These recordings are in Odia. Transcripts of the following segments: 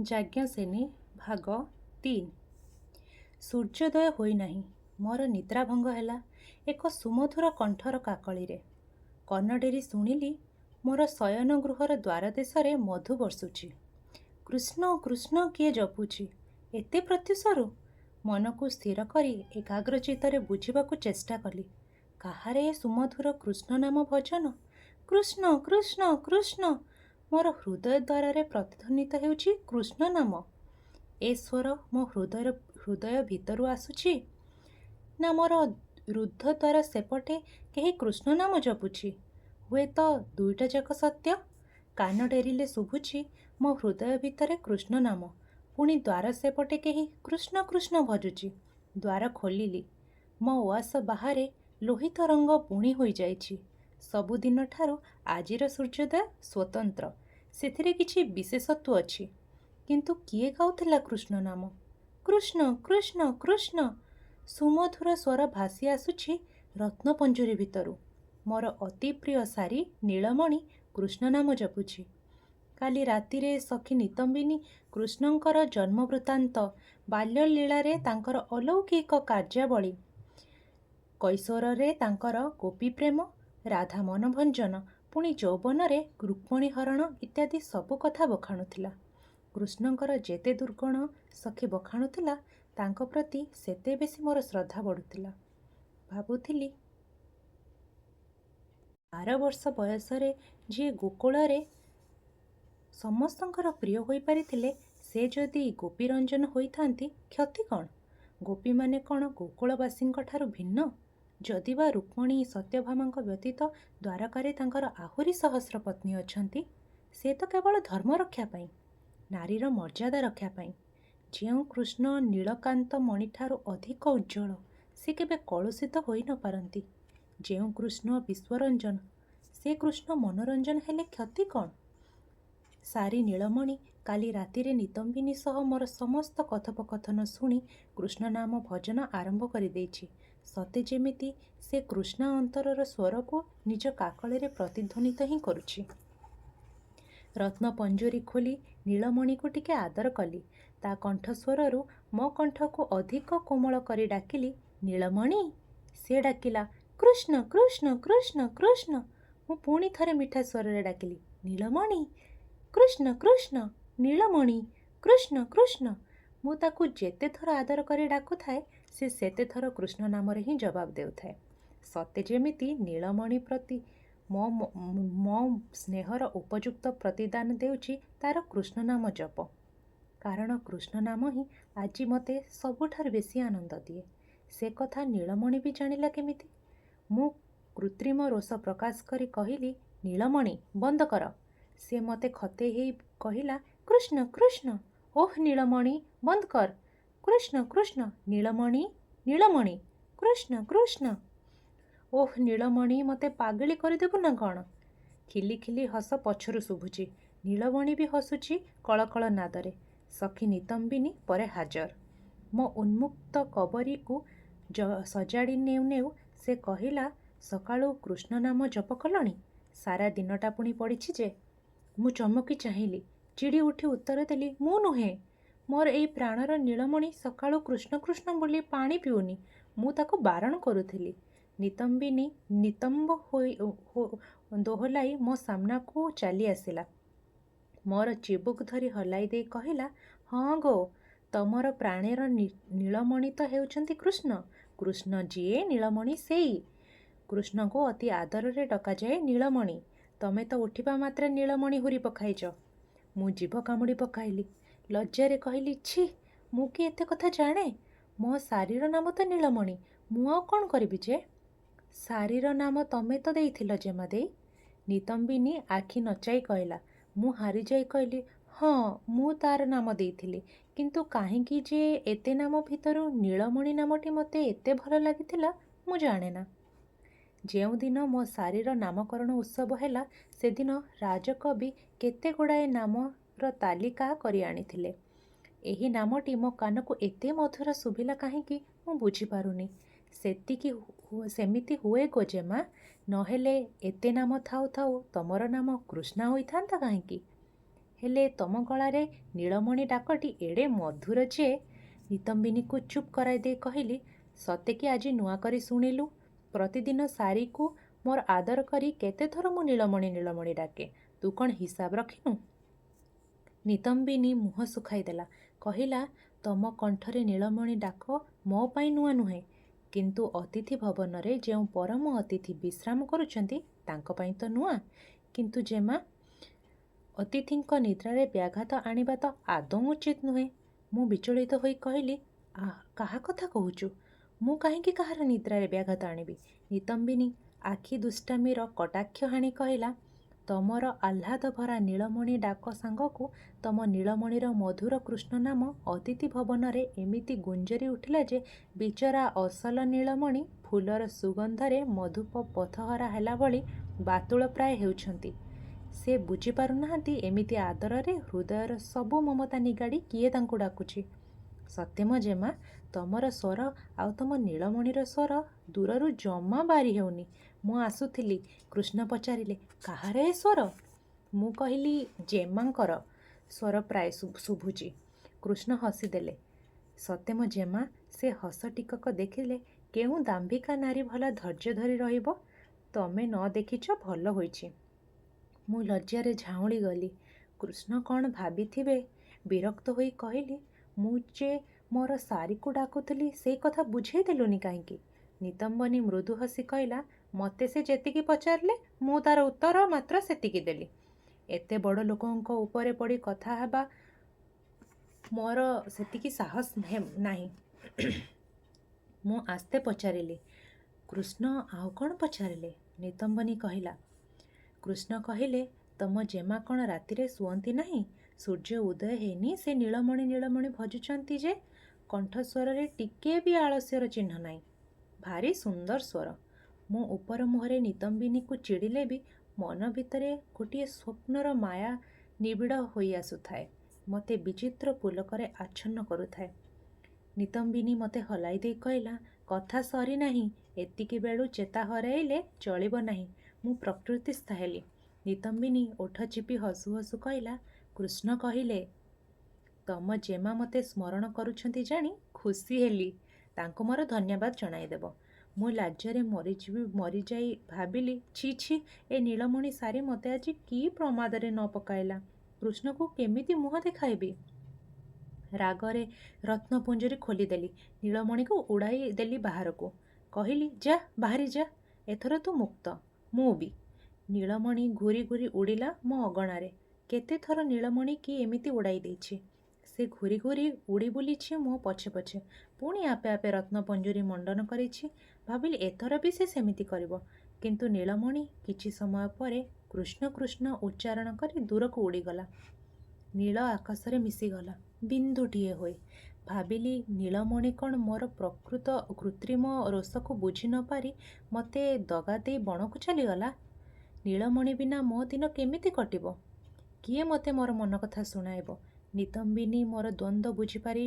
ଯାଜ୍ଞସେନୀ ଭାଗ 3। ସୂର୍ଯ୍ୟୋଦୟ ହୋଇନାହିଁ। ମୋର ନିଦ୍ରାଭଙ୍ଗ ହେଲା ଏକ ସୁମଧୁର କଣ୍ଠର କାକଳିରେ। କର୍ଣ୍ଣଡେରି ଶୁଣିଲି ମୋର ଶୟନ ଗୃହର ଦ୍ୱାରଦେଶରେ ମଧୁ ବର୍ଷୁଛି। କୃଷ୍ଣ କୃଷ୍ଣ କିଏ ଜପୁଛି ଏତେ ପ୍ରତ୍ୟୁଷରୁ? ମନକୁ ସ୍ଥିର କରି ଏକାଗ୍ରଚିତ୍ତରେ ବୁଝିବାକୁ ଚେଷ୍ଟା କଲି। କାହାର ଏ ସୁମଧୁର କୃଷ୍ଣ ନାମ ଭଜନ? କୃଷ୍ଣ କୃଷ୍ଣ କୃଷ୍ଣ। ମୋର ହୃଦୟ ଦ୍ୱାରରେ ପ୍ରତିଧ୍ୱନିତ ହେଉଛି କୃଷ୍ଣ ନାମ। ଏ ସ୍ୱର ମୋ ହୃଦୟ ଭିତରୁ ଆସୁଛି, ନା ମୋର ରୁଦ୍ଧ ଦ୍ୱାର ସେପଟେ କେହି କୃଷ୍ଣ ନାମ ଜପୁଛି? ହୁଏତ ଦୁଇଟା ଯାକ ସତ୍ୟ। କାନ ଡେରିଲେ ଶୁଭୁଛି ମୋ ହୃଦୟ ଭିତରେ କୃଷ୍ଣ ନାମ, ପୁଣି ଦ୍ୱାର ସେପଟେ କେହି କୃଷ୍ଣ କୃଷ୍ଣ ଭଜୁଛି। ଦ୍ୱାର ଖୋଲିଲି। ମୋ ଉଆସ ବାହାରେ ଲୋହିତ ରଙ୍ଗ ପୁଣି ହୋଇଯାଇଛି। ସବୁଦିନଠାରୁ ଆଜିର ସୂର୍ଯ୍ୟୋଦୟ ସ୍ୱତନ୍ତ୍ର, ସେଥିରେ କିଛି ବିଶେଷତ୍ୱ ଅଛି। କିନ୍ତୁ କିଏ ଗାଉଥିଲା କୃଷ୍ଣ ନାମ? କୃଷ୍ଣ କୃଷ୍ଣ କୃଷ୍ଣ। ସୁମଧୁର ସ୍ୱର ଭାସି ଆସୁଛି ରତ୍ନପଞ୍ଜୁରୀ ଭିତରୁ। ମୋର ଅତି ପ୍ରିୟ ସାରୀ ନୀଳମଣି କୃଷ୍ଣ ନାମ ଜପୁଛି। କାଲି ରାତିରେ ସଖୀ ନିତମ୍ବିନୀ କୃଷ୍ଣଙ୍କର ଜନ୍ମ ବୃତ୍ତାନ୍ତ, ବାଲ୍ୟଲୀଳାରେ ତାଙ୍କର ଅଲୌକିକ କାର୍ଯ୍ୟାବଳୀ, କୈଶୋରରେ ତାଙ୍କର ଗୋପୀପ୍ରେମ, ରାଧା ମନଭଞ୍ଜନ, ପୁଣି ଯୌବନରେ ରୁକ୍ମିଣୀ ହରଣ ଇତ୍ୟାଦି ସବୁ କଥା ବଖାଣୁଥିଲା। କୃଷ୍ଣଙ୍କର ଯେତେ ଦୁର୍ଗୁଣ ସଖୀ ବଖାଣୁଥିଲା, ତାଙ୍କ ପ୍ରତି ସେତେ ବେଶୀ ମୋର ଶ୍ରଦ୍ଧା ବଢ଼ୁଥିଲା। ଭାବୁଥିଲି, 12 ବର୍ଷ ବୟସରେ ଯିଏ ଗୋକୁଳରେ ସମସ୍ତଙ୍କର ପ୍ରିୟ ହୋଇପାରିଥିଲେ, ସେ ଯଦି ଗୋପୀରଞ୍ଜନ ହୋଇଥାନ୍ତି କ୍ଷତି କ'ଣ? ଗୋପୀମାନେ କ'ଣ ଗୋକୁଳବାସୀଙ୍କ ଠାରୁ ଭିନ୍ନ? ଯଦିବା ରୁକ୍ମିଣୀ ସତ୍ୟଭାମାଙ୍କ ବ୍ୟତୀତ ଦ୍ୱାରକାରେ ତାଙ୍କର ଆହୁରି ସହସ୍ର ପତ୍ନୀ ଅଛନ୍ତି, ସେ ତ କେବଳ ଧର୍ମ ରକ୍ଷା ପାଇଁ, ନାରୀର ମର୍ଯ୍ୟାଦା ରକ୍ଷା ପାଇଁ। ଯେଉଁ କୃଷ୍ଣ ନୀଳକାନ୍ତ ମଣିଠାରୁ ଅଧିକ ଉଜ୍ଜ୍ୱଳ, ସେ କେବେ କଳୁଷିତ ହୋଇ ନ ପାରନ୍ତି। ଯେଉଁ କୃଷ୍ଣ ବିଶ୍ୱରଞ୍ଜନ, ସେ କୃଷ୍ଣ ମନୋରଞ୍ଜନ ହେଲେ କ୍ଷତି କ'ଣ? ସାରୀ ନୀଳମଣି କାଲି ରାତିରେ ନିତମ୍ବିନୀ ସହ ମୋର ସମସ୍ତ କଥୋପକଥନ ଶୁଣି କୃଷ୍ଣ ନାମ ଭଜନ ଆରମ୍ଭ କରିଦେଇଛି। ସତେ ଯେମିତି ସେ କୃଷ୍ଣା ଅନ୍ତରର ସ୍ୱରକୁ ନିଜ କାକଳରେ ପ୍ରତିଧ୍ୱନିତ ହିଁ କରୁଛି। ରତ୍ନପଞ୍ଜୁରୀ ଖୋଲି ନୀଳମଣିକୁ ଟିକେ ଆଦର କଲି। ତା କଣ୍ଠସ୍ୱରରୁ ମୋ କଣ୍ଠକୁ ଅଧିକ କୋମଳ କରି ଡାକିଲି, ନୀଳମଣି। ସେ ଡାକିଲା, କୃଷ୍ଣ କୃଷ୍ଣ କୃଷ୍ଣ କୃଷ୍ଣ। ମୁଁ ପୁଣି ଥରେ ମିଠା ସ୍ୱରରେ ଡାକିଲି, ନୀଳମଣି। କୃଷ୍ଣ କୃଷ୍ଣ ନୀଳମଣି କୃଷ୍ଣ କୃଷ୍ଣ। ମୁଁ ତାକୁ ଯେତେ ଥର ଆଦର କରି ଡାକୁଥାଏ, ସେ ସେତେ ଥର କୃଷ୍ଣ ନାମରେ ହିଁ ଜବାବ ଦେଉଥାଏ। ସତେ ଯେମିତି ନୀଳମଣି ପ୍ରତି ମୋ ସ୍ନେହର ଉପଯୁକ୍ତ ପ୍ରତିଦାନ ଦେଉଛି ତାର କୃଷ୍ଣ ନାମ ଜପ। କାରଣ କୃଷ୍ଣ ନାମ ହିଁ ଆଜି ମୋତେ ସବୁଠାରୁ ବେଶୀ ଆନନ୍ଦ ଦିଏ। ସେ କଥା ନୀଳମଣି ବି ଜାଣିଲା କେମିତି? ମୁଁ କୃତ୍ରିମ ରୋଷ ପ୍ରକାଶ କରି କହିଲି, ନୀଳମଣି ବନ୍ଦ କର। ସେ ମୋତେ ଖତେଇ ହେଇ କହିଲା, କୃଷ୍ଣ କୃଷ୍ଣ। ଓଃ ନୀଳମଣି ବନ୍ଦ କର। କୃଷ୍ଣ କୃଷ୍ଣ ନୀଳମଣି ନୀଳମଣି କୃଷ୍ଣ କୃଷ୍ଣ। ଓଃ ନୀଳମଣି, ମୋତେ ପାଗଳି କରିଦେବୁ ନା କ'ଣ? ଖିଲି ଖିଲି ହସ ପଛରୁ ଶୁଭୁଛି। ନୀଳମଣି ବି ହସୁଛି କଳକଳ ନାଦରେ। ସଖୀ ନିତମ୍ବିନୀ ପରେ ହାଜର। ମୋ ଉନ୍ମୁକ୍ତ କବରୀକୁ ସଜାଡ଼ି ନେଉ ନେଉ ସେ କହିଲା, ସକାଳୁ କୃଷ୍ଣ ନାମ ଜପ କଲଣି? ସାରା ଦିନଟା ପୁଣି ପଡ଼ିଛି ଯେ। ମୁଁ ଚମକି ଚାହିଁଲି। ଚିଡ଼ି ଉଠି ଉତ୍ତର ଦେଲି, ମୁଁ ନୁହେଁ। ମୋର ଏଇ ପ୍ରାଣର ନୀଳମଣି ସକାଳୁ କୃଷ୍ଣ କୃଷ୍ଣ ବୋଲି ପାଣି ପିଉନି। ମୁଁ ତାକୁ ବାରଣ କରୁଥିଲି। ନିତମ୍ବିନୀ ନିତମ୍ବ ଦୋହଲାଇ ମୋ ସାମ୍ନାକୁ ଚାଲି ଆସିଲା। ମୋର ଚିବୁକ ଧରି ହଲାଇ ଦେଇ କହିଲା, ହଁ ଗୋ, ତମର ପ୍ରାଣର ନୀଳମଣି ତ ହେଉଛନ୍ତି କୃଷ୍ଣ। କୃଷ୍ଣ ଯିଏ, ନୀଳମଣି ସେଇ। କୃଷ୍ଣଙ୍କୁ ଅତି ଆଦରରେ ଡକାଯାଏ ନୀଳମଣି। ତମେ ତ ଉଠିବା ମାତ୍ରେ ନୀଳମଣି ହୁରି ପକାଇଛ। ମୁଁ ଜିଭ କାମୁଡ଼ି ପକାଇଲି। ଲଜ୍ଜାରେ କହିଲି, ଛି, ମୁଁ କି ଏତେ କଥା ଜାଣେ? ମୋ ଶାରୀର ନାମ ତ ନୀଳମଣି। ମୁଁ ଆଉ କ'ଣ କରିବି ଯେ? ଶାରୀର ନାମ ତମେ ତ ଦେଇଥିଲ ଜେମା ଦେଇ। ନିତମ୍ବିନୀ ଆଖି ନଚାଇ କହିଲା। ମୁଁ ହାରିଯାଇ କହିଲି, ହଁ, ମୁଁ ତାର ନାମ ଦେଇଥିଲି। କିନ୍ତୁ କାହିଁକି ଯେ ଏତେ ନାମ ଭିତରୁ ନୀଳମଣି ନାମଟି ମୋତେ ଏତେ ଭଲ ଲାଗିଥିଲା, ମୁଁ ଜାଣେନା। ଯେଉଁଦିନ ମୋ ଶାରୀର ନାମକରଣ ଉତ୍ସବ ହେଲା, ସେଦିନ ରାଜକବି କେତେ ଗୁଡ଼ାଏ ନାମର ତାଲିକା କରି ଆଣିଥିଲେ। ଏହି ନାମଟି ମୋ କାନକୁ ଏତେ ମଧୁର ଶୁଭିଲା କାହିଁକି ମୁଁ ବୁଝିପାରୁନି। ସେମିତି ହୁଏ ଗୋ ଜେମା, ନହେଲେ ଏତେ ନାମ ଥାଉ ଥାଉ ତମର ନାମ କୃଷ୍ଣା ହୋଇଥାନ୍ତା କାହିଁକି? ହେଲେ ତମ ଗଳାରେ ନୀଳମଣି ଡାକଟି ଏଡ଼େ ମଧୁର ଯେ। ନିତମ୍ବିନୀକୁ ଚୁପ୍ କରାଇ ଦେଇ କହିଲି, ସତେ କି ଆଜି ନୂଆ କରି ଶୁଣିଲୁ? ପ୍ରତିଦିନ ସାରିକୁ ମୋର ଆଦର କରି କେତେଥର ମୁଁ ନୀଳମଣି ନୀଳମଣି ଡାକେ, ତୁ କ'ଣ ହିସାବ ରଖିନୁ? ନିତମ୍ବିନୀ ମୁହଁ ଶୁଖାଇ ଦେଲା। କହିଲା, ତମ କଣ୍ଠରେ ନୀଳମଣି ଡାକ ମୋ ପାଇଁ ନୂଆ ନୁହେଁ, କିନ୍ତୁ ଅତିଥି ଭବନରେ ଯେଉଁ ପରମ ଅତିଥି ବିଶ୍ରାମ କରୁଛନ୍ତି ତାଙ୍କ ପାଇଁ ତ ନୂଆ। କିନ୍ତୁ ଜେମା, ଅତିଥିଙ୍କ ନିଦ୍ରାରେ ବ୍ୟାଘାତ ଆଣିବା ତ ଆଦୌ ଉଚିତ ନୁହେଁ। ମୁଁ ବିଚଳିତ ହୋଇ କହିଲି, କାହା କଥା କହୁଛୁ? ମୁଁ କାହିଁକି କାହାର ନିଦ୍ରାରେ ବ୍ୟାଘାତ ଆଣିବି? ନିତମ୍ବିନୀ ଆଖି ଦୁଷ୍ଟାମୀର କଟାକ୍ଷ ହାଣି କହିଲା, ତମର ଆହ୍ଲାଦ ଭରା ନୀଳମଣି ଡାକ ସାଙ୍ଗକୁ ତମ ନୀଳମଣିର ମଧୁର କୃଷ୍ଣ ନାମ ଅତିଥି ଭବନରେ ଏମିତି ଗୁଞ୍ଜରି ଉଠିଲା ଯେ ବିଚରା ଅସଲ ନୀଳମଣି ଫୁଲର ସୁଗନ୍ଧରେ ମଧୁପ ପଥହରା ହେଲା ଭଳି ବାତୁଳ ପ୍ରାୟ ହେଉଛନ୍ତି। ସେ ବୁଝିପାରୁନାହାନ୍ତି ଏମିତି ଆଦରରେ ହୃଦୟର ସବୁ ମମତା ନିଗାଡ଼ି କିଏ ତାଙ୍କୁ ଡାକୁଛି। ସତେ ମ ଜେମା, ତମର ସ୍ୱର ଆଉ ତମ ନୀଳମଣିର ସ୍ୱର ଦୂରରୁ ଜମା ବାରି ହେଉନି। ମୁଁ ଆସୁଥିଲି, କୃଷ୍ଣ ପଚାରିଲେ, କାହାର ଏ ସ୍ୱର? ମୁଁ କହିଲି, ଜେମାଙ୍କର ସ୍ୱର ପ୍ରାୟ ଶୁଭୁଛି। କୃଷ୍ଣ ହସିଦେଲେ। ସତେ ମ ଜେମା, ସେ ହସ ଟିକକ ଦେଖିଲେ କେଉଁ ଦାମ୍ଭିକା ନାରୀ ଭଲା ଧୈର୍ଯ୍ୟ ଧରି ରହିବ? ତମେ ନ ଦେଖିଛ ଭଲ ହୋଇଛି। ମୁଁ ଲଜ୍ଜାରେ ଝାଉଁଳି ଗଲି। କୃଷ୍ଣ କ'ଣ ଭାବିଥିବେ? ବିରକ୍ତ ହୋଇ କହିଲି, ମୁଁ ଯେ ମୋର ସାରିକୁ ଡାକୁଥିଲି ସେଇ କଥା ବୁଝେଇ ଦେଲୁନି କାହିଁକି? ନିତମ୍ବନୀ ମୃଦୁ ହସି କହିଲା, ମୋତେ ସେ ଯେତିକି ପଚାରିଲେ ମୁଁ ତାର ଉତ୍ତର ମାତ୍ର ସେତିକି ଦେଲି। ଏତେ ବଡ଼ ଲୋକଙ୍କ ଉପରେ ପଡ଼ି କଥା ହେବା ମୋର ସେତିକି ସାହସ ନାହିଁ। ମୁଁ ଆସ୍ତେ ପଚାରିଲି, କୃଷ୍ଣ ଆଉ କ'ଣ ପଚାରିଲେ? ନିତମ୍ବନୀ କହିଲା। କୃଷ୍ଣ କହିଲେ, ତମ ଜେମା କ'ଣ ରାତିରେ ଶୁଅନ୍ତି ନାହିଁ? ସୂର୍ଯ୍ୟ ଉଦୟ ହେଇନି ସେ ନୀଳମଣି ନୀଳମଣି ଭଜୁଛନ୍ତି ଯେ। କଣ୍ଠସ୍ୱରରେ ଟିକିଏ ବି ଆଳସ୍ୟର ଚିହ୍ନ ନାହିଁ। ଭାରି ସୁନ୍ଦର ସ୍ୱର। ମୁଁ ଉପର ମୁହଁରେ ନିତମ୍ବିନୀକୁ ଚିଡ଼ିଲେ ବି ମନ ଭିତରେ ଗୋଟିଏ ସ୍ୱପ୍ନର ମାୟା ନିବିଡ଼ ହୋଇ ଆସୁଥାଏ। ମୋତେ ବିଚିତ୍ର ପୁଲକରେ ଆଚ୍ଛନ୍ନ କରୁଥାଏ। ନିତମ୍ବିନୀ ମୋତେ ହଲାଇ ଦେଇ କହିଲା, କଥା ସରି ନାହିଁ, ଏତିକି ବେଳୁ ଚେତା ହରାଇଲେ ଚଳିବ ନାହିଁ। ମୁଁ ପ୍ରକୃତିସ୍ଥ ହେଲି। ନିତମ୍ବିନୀ ଓଠ ଚିପି ହସୁ ହସୁ କହିଲା, କୃଷ୍ଣ କହିଲେ, ତମ ଜେମା ମୋତେ ସ୍ମରଣ କରୁଛନ୍ତି ଜାଣି ଖୁସି ହେଲି। ତାଙ୍କୁ ମୋର ଧନ୍ୟବାଦ ଜଣାଇଦେବ। ମୁଁ ଲାଜ୍ୟରେ ମରିଯାଇ ଭାବିଲି, ଛି ଛି, ଏ ନୀଳମଣି ସାରି ମୋତେ ଆଜି କି ପ୍ରମାଦରେ ନ ପକାଇଲା। କୃଷ୍ଣକୁ କେମିତି ମୁହଁ ଦେଖାଇବି? ରାଗରେ ରତ୍ନପୁଞ୍ଜରୀ ଖୋଲିଦେଲି। ନୀଳମଣିକୁ ଉଡ଼ାଇ ଦେଲି ବାହାରକୁ। କହିଲି, ଯା, ବାହାରି ଯା, ଏଥର ତୁ ମୁକ୍ତ। ମୁଁ ବି। ନୀଳମଣି ଘୁରି ଘୁରି ଉଡ଼ିଲା ମୋ ଅଗଣାରେ। କେତେଥର ନୀଳମଣି କି ଏମିତି ଉଡ଼ାଇ ଦେଇଛି। ସେ ଘୁରି ଘୁରି ଉଡ଼ି ବୁଲିଛି ମୋ ପଛେ ପଛେ। ପୁଣି ଆପେ ଆପେ ରତ୍ନପଞ୍ଜୁରୀ ମଣ୍ଡନ କରିଛି। ଭାବିଲି ଏଥର ବି ସେ ସେମିତି କରିବ। କିନ୍ତୁ ନୀଳମଣି କିଛି ସମୟ ପରେ କୃଷ୍ଣ କୃଷ୍ଣ ଉଚ୍ଚାରଣ କରି ଦୂରକୁ ଉଡ଼ିଗଲା। ନୀଳ ଆକାଶରେ ମିଶିଗଲା ବିନ୍ଦୁଟିଏ ହୋଇ। ଭାବିଲି, ନୀଳମଣି କ'ଣ ମୋର ପ୍ରକୃତ କୃତ୍ରିମ ରୋଷକୁ ବୁଝି ନ ପାରି ମୋତେ ଦଗା ଦେଇ ବଣକୁ ଚାଲିଗଲା? ନୀଳମଣି ବିନା ମୋ ଦିନ କେମିତି କଟିବ? କିଏ ମୋତେ ମୋର ମନ କଥା ଶୁଣାଇବ? ନିତମ୍ବିନୀ ମୋର ଦ୍ୱନ୍ଦ୍ୱ ବୁଝିପାରି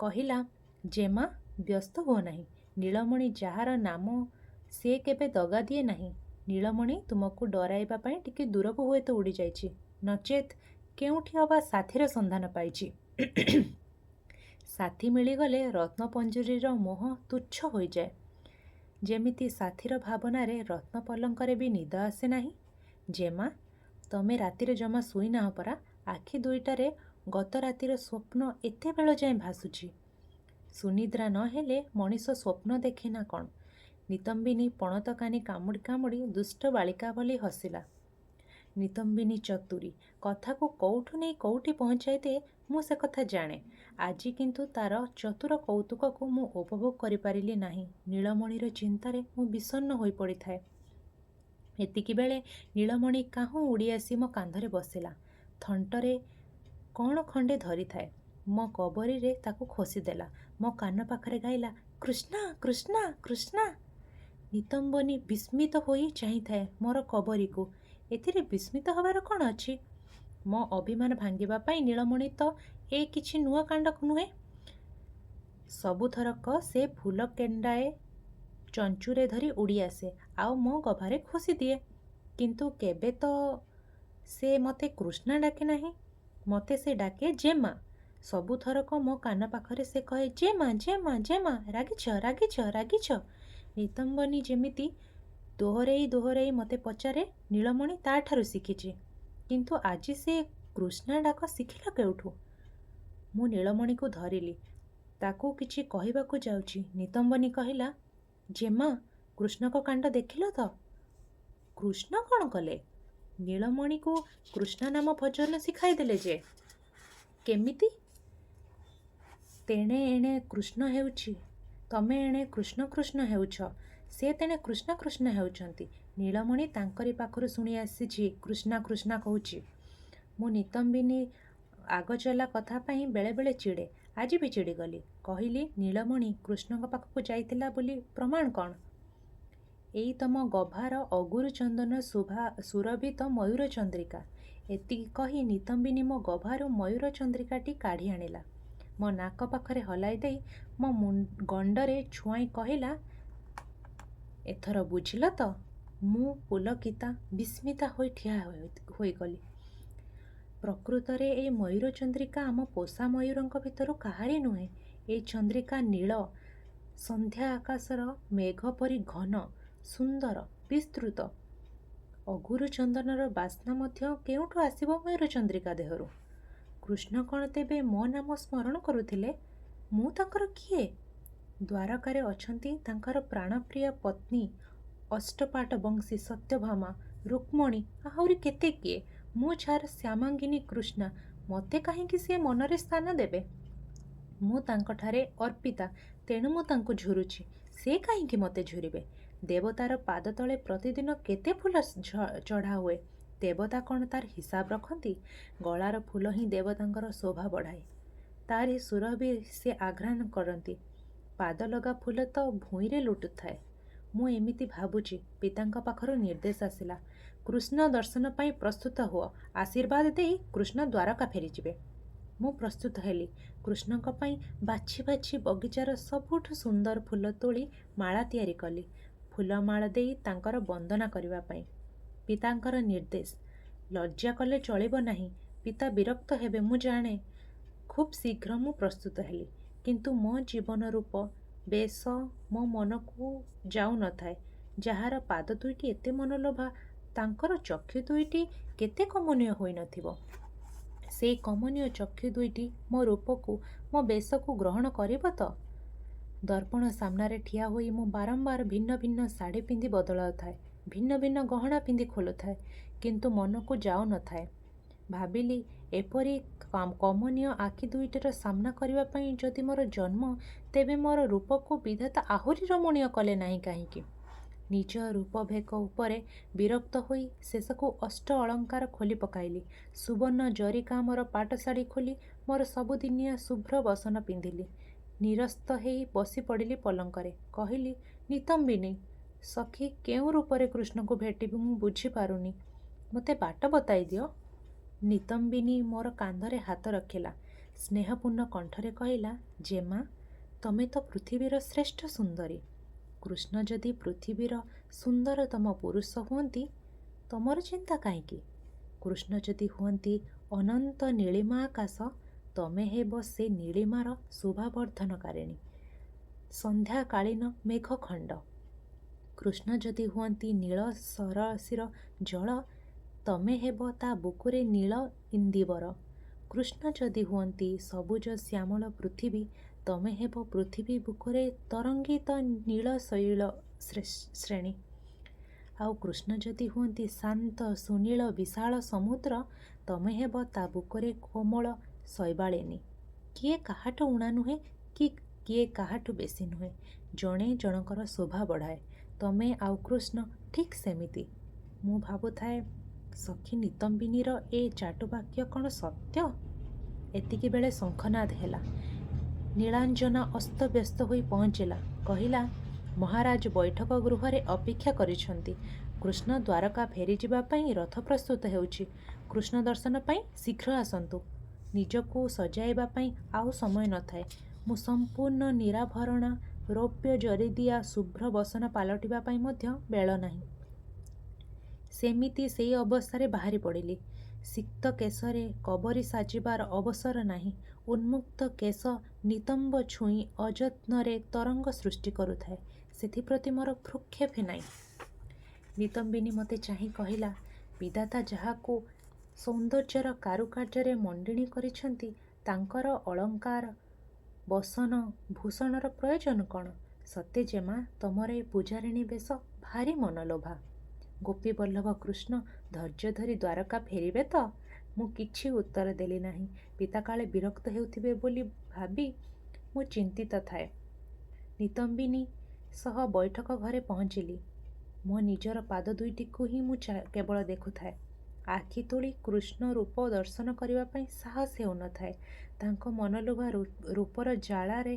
କହିଲା, ଜେମା, ବ୍ୟସ୍ତ ହୁଅ ନାହିଁ। ନୀଳମଣି ଯାହାର ନାମ ସେ କେବେ ଦଗା ଦିଏ ନାହିଁ। ନୀଳମଣି ତୁମକୁ ଡରାଇବା ପାଇଁ ଟିକେ ଦୂରକୁ ହୁଏତ ଉଡ଼ିଯାଇଛି, ନଚେତ୍ କେଉଁଠି ଅବା ସାଥୀର ସନ୍ଧାନ ପାଇଛି। ସାଥୀ ମିଳିଗଲେ ରତ୍ନପଞ୍ଜୁରୀର ମୋହ ତୁଚ୍ଛ ହୋଇଯାଏ। ଯେମିତି ସାଥୀର ଭାବନାରେ ରତ୍ନପଲଙ୍କରେ ବି ନିଦ ଆସେ ନାହିଁ। ଜେମା, ତମେ ରାତିରେ ଜମା ଶୋଇନାହ ପରା? ଆଖି ଦୁଇଟାରେ ଗତ ରାତିର ସ୍ୱପ୍ନ ଏତେବେଳ ଯାଏଁ ଭାସୁଛି। ସୁନିଦ୍ରା ନ ହେଲେ ମଣିଷ ସ୍ୱପ୍ନ ଦେଖେ ନା କ'ଣ? ନିତମ୍ବିନୀ ପଣତ କାନି କାମୁଡ଼ି କାମୁଡ଼ି ଦୁଷ୍ଟ ବାଳିକା ଭଳି ହସିଲା। ନିତମ୍ବିନୀ ଚତୁରୀ। କଥାକୁ କୋଉଠୁ ନେଇ କୋଉଠି ପହଞ୍ଚାଇ ଦିଏ ମୁଁ ସେ କଥା ଜାଣେ। ଆଜି କିନ୍ତୁ ତାର ଚତୁର କୌତୁକକୁ ମୁଁ ଉପଭୋଗ କରିପାରିଲି ନାହିଁ। ନୀଳମଣିର ଚିନ୍ତାରେ ମୁଁ ବିଷଣ୍ଣ ହୋଇପଡ଼ିଥାଏ। ଏତିକିବେଳେ ନୀଳମଣି କାହୁଁ ଉଡ଼ି ଆସି ମୋ କାନ୍ଧରେ ବସିଲା। ଥଣ୍ଟରେ କ'ଣ ଖଣ୍ଡେ ଧରିଥାଏ। ମୋ କବରୀରେ ତାକୁ ଖୋସିଦେଲା। ମୋ କାନ ପାଖରେ ଗାଇଲା, କୃଷ୍ଣା କୃଷ୍ଣା କୃଷ୍ଣା। ନିତମ୍ବନୀ ବିସ୍ମିତ ହୋଇ ଚାହିଁଥାଏ ମୋର କବରୀକୁ। ଏଥିରେ ବିସ୍ମିତ ହେବାର କ'ଣ ଅଛି? ମୋ ଅଭିମାନ ଭାଙ୍ଗିବା ପାଇଁ ନୀଳମଣି ତ ଏ କିଛି ନୂଆ କାଣ୍ଡ ନୁହେଁ। ସବୁଥରକ ସେ ଫୁଲ କେଣ୍ଡାଏ ଚଞ୍ଚୁରେ ଧରି ଉଡ଼ି ଆସେ ଆଉ ମୋ ଗଭାରେ ଖୋସି ଦିଏ। କିନ୍ତୁ କେବେ ତ ସେ ମୋତେ କୃଷ୍ଣା ଡାକେ ନାହିଁ, ମୋତେ ସେ ଡାକେ ଜେମା। ସବୁଥରକ ମୋ କାନ ପାଖରେ ସେ କହେ ଜେମା ଜେମା ଜେମା, ରାଗିଛ ରାଗିଛ ରାଗିଛ। ନିତମ୍ବନୀ ଯେମିତି ଦୋହରେଇ ଦୋହରେଇ ମୋତେ ପଚାରେ ନୀଳମଣି ତା'ଠାରୁ ଶିଖିଛି, କିନ୍ତୁ ଆଜି ସେ କୃଷ୍ଣା ଡାକ ଶିଖିଲା କେଉଁଠୁ? ମୁଁ ନୀଳମଣିକୁ ଧରିଲି, ତାକୁ କିଛି କହିବାକୁ ଯାଉଛି। ନିତମ୍ବନୀ କହିଲା, ଜେମା, କୃଷ୍ଣଙ୍କ କାଣ୍ଡ ଦେଖିଲ ତ? କୃଷ୍ଣ କ'ଣ କଲେ? ନୀଳମଣିକୁ କୃଷ୍ଣ ନାମ ଭଜନ ଶିଖାଇଦେଲେ ଯେ। କେମିତି? ତେଣେ ଏଣେ କୃଷ୍ଣ ହେଉଛି, ତମେ ଏଣେ କୃଷ୍ଣ କୃଷ୍ଣ ହେଉଛ, ସେ ତେଣେ କୃଷ୍ଣ କୃଷ୍ଣ ହେଉଛନ୍ତି। ନୀଳମଣି ତାଙ୍କରି ପାଖରୁ ଶୁଣି ଆସିଛି କୃଷ୍ଣା କୃଷ୍ଣା କହୁଛି। ମୁଁ ନିତମ୍ବିନୀ ଆଗଚଲା କଥା ପାଇଁ ବେଳେବେଳେ ଚିଡ଼େ, ଆଜି ବି ଚିଡ଼ିଗଲି। କହିଲି, ନୀଳମଣି କୃଷ୍ଣଙ୍କ ପାଖକୁ ଯାଇଥିଲା ବୋଲି ପ୍ରମାଣ କ'ଣ? ଏଇ ତମ ଗଭାର ଅଗୁରୁ ଚନ୍ଦନ ସୁରଭିତ ମୟୂର ଚନ୍ଦ୍ରିକା। ଏତିକି କହି ନିତମ୍ବିନୀ ମୋ ଗଭାରୁ ମୟୂର ଚନ୍ଦ୍ରିକାଟି କାଢ଼ି ଆଣିଲା। ମୋ ନାକ ପାଖରେ ହଲାଇ ଦେଇ ମୋ ଗଣ୍ଡରେ ଛୁଆଇଁ କହିଲା, ଏଥର ବୁଝିଲ ତ? ମୁଁ ପୁଲକିତା ବିସ୍ମିତା ହୋଇ ଠିଆ ହୋଇଗଲି। ପ୍ରକୃତରେ ଏ ମୟୂର ଚନ୍ଦ୍ରିକା ଆମ ପୋଷା ମୟୂରଙ୍କ ଭିତରୁ କାହାରି ନୁହେଁ। ଏ ଚନ୍ଦ୍ରିକା ନୀଳ ସନ୍ଧ୍ୟା ଆକାଶର ମେଘ ପରି ଘନ, ସୁନ୍ଦର, ବିସ୍ତୃତ। ଅଗୁରୁ ଚନ୍ଦନର ବାସ୍ନା ମଧ୍ୟ କେଉଁଠୁ ଆସିବ ମୟୂର ଚନ୍ଦ୍ରିକା ଦେହରୁ? କୃଷ୍ଣ କ'ଣ ତେବେ ମୋ ନାମ ସ୍ମରଣ କରୁଥିଲେ? ମୁଁ ତାଙ୍କର କିଏ? ଦ୍ୱାରକାରେ ଅଛନ୍ତି ତାଙ୍କର ପ୍ରାଣପ୍ରିୟ ପତ୍ନୀ ଅଷ୍ଟପାଟ ବଂଶୀ ସତ୍ୟଭାମା, ରୁକ୍ମଣୀ, ଆହୁରି କେତେ କିଏ। ମୁଁ ଯାହାର ଶ୍ୟାମାଙ୍ଗିନୀ କୃଷ୍ଣା, ମୋତେ କାହିଁକି ସେ ମନରେ ସ୍ଥାନ ଦେବେ? ମୁଁ ତାଙ୍କଠାରେ ଅର୍ପିତା, ତେଣୁ ମୁଁ ତାଙ୍କୁ ଝୁରୁଛି, ସେ କାହିଁକି ମୋତେ ଝୁରିବେ? ଦେବତାର ପାଦ ତଳେ ପ୍ରତିଦିନ କେତେ ଫୁଲ ଚଢ଼ା ହୁଏ, ଦେବତା କ'ଣ ତାର ହିସାବ ରଖନ୍ତି? ଗଳାର ଫୁଲ ହିଁ ଦେବତାଙ୍କର ଶୋଭା ବଢ଼ାଏ, ତାରି ସୁରଭି ସେ ଆଘ୍ରାଣ କରନ୍ତି। ପାଦ ଲଗା ଫୁଲ ତ ଭୂଇଁରେ ଲୁଟୁଥାଏ। ମୁଁ ଏମିତି ଭାବୁଛି, ପିତାଙ୍କ ପାଖରୁ ନିର୍ଦ୍ଦେଶ ଆସିଲା, କୃଷ୍ଣ ଦର୍ଶନ ପାଇଁ ପ୍ରସ୍ତୁତ ହୁଅ, ଆଶୀର୍ବାଦ ଦେଇ କୃଷ୍ଣ ଦ୍ୱାରକା ଫେରିଯିବେ। ମୁଁ ପ୍ରସ୍ତୁତ ହେଲି। କୃଷ୍ଣଙ୍କ ପାଇଁ ବାଛି ବାଛି ବଗିଚାର ସବୁଠୁ ସୁନ୍ଦର ଫୁଲ ତୋଳି ମାଳା ତିଆରି କଲି, ଫୁଲମାଳ ଦେଇ ତାଙ୍କର ବନ୍ଦନା କରିବା ପାଇଁ। ପିତାଙ୍କର ନିର୍ଦ୍ଦେଶ, ଲଜ୍ଜା କଲେ ଚଳିବ ନାହିଁ, ପିତା ବିରକ୍ତ ହେବେ ମୁଁ ଜାଣେ। ଖୁବ୍ ଶୀଘ୍ର ମୁଁ ପ୍ରସ୍ତୁତ ହେଲି, କିନ୍ତୁ ମୋ ଜୀବନ ରୂପ ବେଶ ମୋ ମନକୁ ଯାଉନଥାଏ। ଯାହାର ପାଦ ଦୁଇଟି ଏତେ ମନଲୋଭା, ତାଙ୍କର ଚକ୍ଷୁ ଦୁଇଟି କେତେ କମନୀୟ ହୋଇନଥିବ? ସେଇ କମନୀୟ ଚକ୍ଷୁ ଦୁଇଟି ମୋ ରୂପକୁ, ମୋ ବେଶକୁ ଗ୍ରହଣ କରିବ ତ? ଦର୍ପଣ ସାମ୍ନାରେ ଠିଆ ହୋଇ ମୁଁ ବାରମ୍ବାର ଭିନ୍ନ ଭିନ୍ନ ଶାଢ଼ୀ ପିନ୍ଧି ବଦଳାଉଥାଏ, ଭିନ୍ନ ଭିନ୍ନ ଗହଣା ପିନ୍ଧି ଖୋଲୁଥାଏ, କିନ୍ତୁ ମନକୁ ଯାଉନଥାଏ। ଭାବିଲି, ଏପରି କମନୀୟ ଆଖି ଦୁଇଟିର ସାମ୍ନା କରିବା ପାଇଁ ଯଦି ମୋର ଜନ୍ମ, ତେବେ ମୋର ରୂପକୁ ବିଧାତା ଆହୁରି ରମଣୀୟ କଲେ ନାହିଁ କାହିଁକି? ନିଜ ରୂପଭେକ ଉପରେ ବିରକ୍ତ ହୋଇ ଶେଷକୁ ଅଷ୍ଟ ଅଳଙ୍କାର ଖୋଲି ପକାଇଲି। ସୁବର୍ଣ୍ଣ ଜରିକା ମୋର ପାଟଶାଢ଼ୀ ଖୋଲି ମୋର ସବୁଦିନିଆ ଶୁଭ୍ର ବସନ ପିନ୍ଧିଲି। ନିରସ୍ତ ହେଇ ବସି ପଡ଼ିଲି ପଲଙ୍କରେ। କହିଲି, ନିତମ୍ବିନୀ ସଖୀ, କେଉଁ ରୂପରେ କୃଷ୍ଣଙ୍କୁ ଭେଟିବି ମୁଁ ବୁଝିପାରୁନି, ମୋତେ ବାଟ ବତାଇ ଦିଅ। ନିତମ୍ବିନୀ ମୋର କାନ୍ଧରେ ହାତ ରଖିଲା, ସ୍ନେହପୂର୍ଣ୍ଣ କଣ୍ଠରେ କହିଲା, ଜେମା, ତମେ ତ ପୃଥିବୀର ଶ୍ରେଷ୍ଠ ସୁନ୍ଦରୀ। କୃଷ୍ଣ ଯଦି ପୃଥିବୀର ସୁନ୍ଦରତମ ପୁରୁଷ ହୁଅନ୍ତି, ତମର ଚିନ୍ତା କାହିଁକି? କୃଷ୍ଣ ଯଦି ହୁଅନ୍ତି ଅନନ୍ତ ନୀଳିମା ଆକାଶ, ତମେ ହେବ ସେ ନୀଳିମାର ଶୋଭାବର୍ଦ୍ଧନକାରିଣୀ, ସନ୍ଧ୍ୟାକାଳୀନ ମେଘଖଣ୍ଡ। କୃଷ୍ଣ ଯଦି ହୁଅନ୍ତି ନୀଳ ସରସିର ଜଳ, ତମେ ହେବ ତା ବୁକୁରେ ନୀଳ ଇନ୍ଦିବର। କୃଷ୍ଣ ଯଦି ହୁଅନ୍ତି ସବୁଜ ଶ୍ୟାମଳ ପୃଥିବୀ, ତମେ ହେବ ପୃଥିବୀ ବୁକୁରେ ତରଙ୍ଗିତ ନୀଳ ଶୈଳ ଶ୍ରେଣୀ। ଆଉ କୃଷ୍ଣ ଯଦି ହୁଅନ୍ତି ଶାନ୍ତ ସୁନୀଳ ବିଶାଳ ସମୁଦ୍ର, ତମେ ହେବ ତା ବୁକୁରେ କୋମଳ ଶୈବାଳିନୀ। କିଏ କାହାଠୁ ଊଣା ନୁହେଁ, କି କିଏ କାହାଠୁ ବେଶୀ ନୁହେଁ। ଜଣେ ଜଣଙ୍କର ଶୋଭା ବଢ଼ାଏ। ତମେ ଆଉ କୃଷ୍ଣ ଠିକ୍ ସେମିତି। ମୁଁ ଭାବୁଥାଏ, ସଖୀ ନିତମ୍ବିନୀର ଏ ଚାଟୁବାକ୍ୟ କ'ଣ ସତ୍ୟ? ଏତିକିବେଳେ ଶଙ୍ଖନାଦ ହେଲା। ନୀଳାଞ୍ଜନା ଅସ୍ତବ୍ୟସ୍ତ ହୋଇ ପହଞ୍ଚିଲା। କହିଲା, ମହାରାଜ ବୈଠକ ଗୃହରେ ଅପେକ୍ଷା କରିଛନ୍ତି। କୃଷ୍ଣ ଦ୍ୱାରକା ଫେରିଯିବା ପାଇଁ ରଥ ପ୍ରସ୍ତୁତ ହେଉଛି। କୃଷ୍ଣ ଦର୍ଶନ ପାଇଁ ଶୀଘ୍ର ଆସନ୍ତୁ। ନିଜକୁ ସଜାଇବା ପାଇଁ ଆଉ ସମୟ ନଥାଏ। ମୁଁ ସମ୍ପୂର୍ଣ୍ଣ ନିରାଭରଣା, ରୌପ୍ୟ ଜରିଦିଆ ଶୁଭ୍ର ବସନ ପାଲଟିବା ପାଇଁ ମଧ୍ୟ ବେଳ ନାହିଁ। ସେମିତି ସେଇ ଅବସ୍ଥାରେ ବାହାରି ପଡ଼ିଲି। ସିକ୍ତ କେଶରେ କବରୀ ସାଜିବାର ଅବସର ନାହିଁ। ଉନ୍ମୁକ୍ତ କେଶ ନିତମ୍ବ ଛୁଇଁ ଅଯତ୍ନରେ ତରଙ୍ଗ ସୃଷ୍ଟି କରୁଥାଏ। ସେଥିପ୍ରତି ମୋର ଭ୍ରୂକ୍ଷେପ ନାହିଁ। ନିତମ୍ବିନୀ ମୋତେ ଚାହିଁ କହିଲା, ବିଧାତା ଯାହାକୁ ସୌନ୍ଦର୍ଯ୍ୟର କାରୁକାର୍ଯ୍ୟରେ ମଣ୍ଡିଣୀ କରିଛନ୍ତି, ତାଙ୍କର ଅଳଙ୍କାର ବସନ ଭୂଷଣର ପ୍ରୟୋଜନ କ'ଣ? ସତେ ଯେ ମା, ତମର ଏ ପୂଜାରିଣୀ ବେଶ ଭାରି ମନଲୋଭା। ଗୋପୀବଲ୍ଲଭ କୃଷ୍ଣ ଧୈର୍ଯ୍ୟ ଧରି ଦ୍ୱାରକା ଫେରିବେ ତ? ମୁଁ କିଛି ଉତ୍ତର ଦେଲି ନାହିଁ। ପିତା କାଳେ ବିରକ୍ତ ହେଉଥିବେ ବୋଲି ଭାବି ମୁଁ ଚିନ୍ତିତ ଥାଏ। ନିତମ୍ବିନୀ ସହ ବୈଠକ ଘରେ ପହଞ୍ଚିଲି। ମୋ ନିଜର ପାଦ ଦୁଇଟିକୁ ହିଁ ମୁଁ କେବଳ ଦେଖୁଥାଏ। ଆଖି ତୋଳି କୃଷ୍ଣ ରୂପ ଦର୍ଶନ କରିବା ପାଇଁ ସାହସ ହେଉନଥାଏ। ତାଙ୍କ ମନଲୋଭା ରୂପର ଜ୍ୱାଳାରେ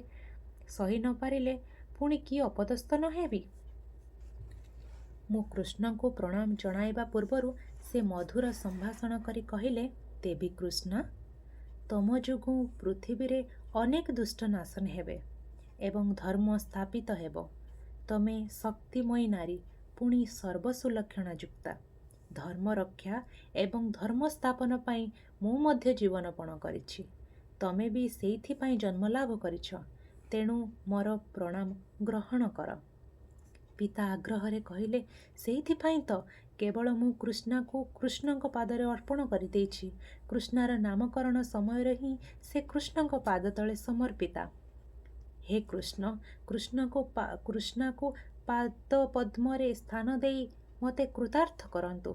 ସହି ନ ପାରିଲେ ପୁଣି କି ଅପଦସ୍ଥ ନ ହେବି। ମୁଁ କୃଷ୍ଣଙ୍କୁ ପ୍ରଣାମ ଜଣାଇବା ପୂର୍ବରୁ ସେ ମଧୁର ସମ୍ଭାଷଣ କରି କହିଲେ, ଦେବୀ କୃଷ୍ଣ, ତମ ଯୋଗୁଁ ପୃଥିବୀରେ ଅନେକ ଦୁଷ୍ଟ ନାଶନ ହେବେ ଏବଂ ଧର୍ମ ସ୍ଥାପିତ ହେବ। ତମେ ଶକ୍ତିମୟୀ ନାରୀ, ପୁଣି ସର୍ବସୁଲକ୍ଷଣା ଯୁକ୍ତା। ଧର୍ମ ରକ୍ଷା ଏବଂ ଧର୍ମ ସ୍ଥାପନ ପାଇଁ ମୁଁ ମଧ୍ୟ ଜୀବନପଣ କରିଛି। ତମେ ବି ସେଇଥିପାଇଁ ଜନ୍ମଲାଭ କରିଛ। ତେଣୁ ମୋର ପ୍ରଣାମ ଗ୍ରହଣ କର। ପିତା ଆଗ୍ରହରେ କହିଲେ, ସେଇଥିପାଇଁ ତ କେବଳ ମୁଁ କୃଷ୍ଣାକୁ କୃଷ୍ଣଙ୍କ ପାଦରେ ଅର୍ପଣ କରିଦେଇଛି। କୃଷ୍ଣାର ନାମକରଣ ସମୟରେ ହିଁ ସେ କୃଷ୍ଣଙ୍କ ପାଦ ତଳେ ସମର୍ପିତା। ହେ କୃଷ୍ଣ, କୃଷ୍ଣାକୁ ପାଦ ପଦ୍ମରେ ସ୍ଥାନ ଦେଇ ମୋତେ କୃତାର୍ଥ କରନ୍ତୁ।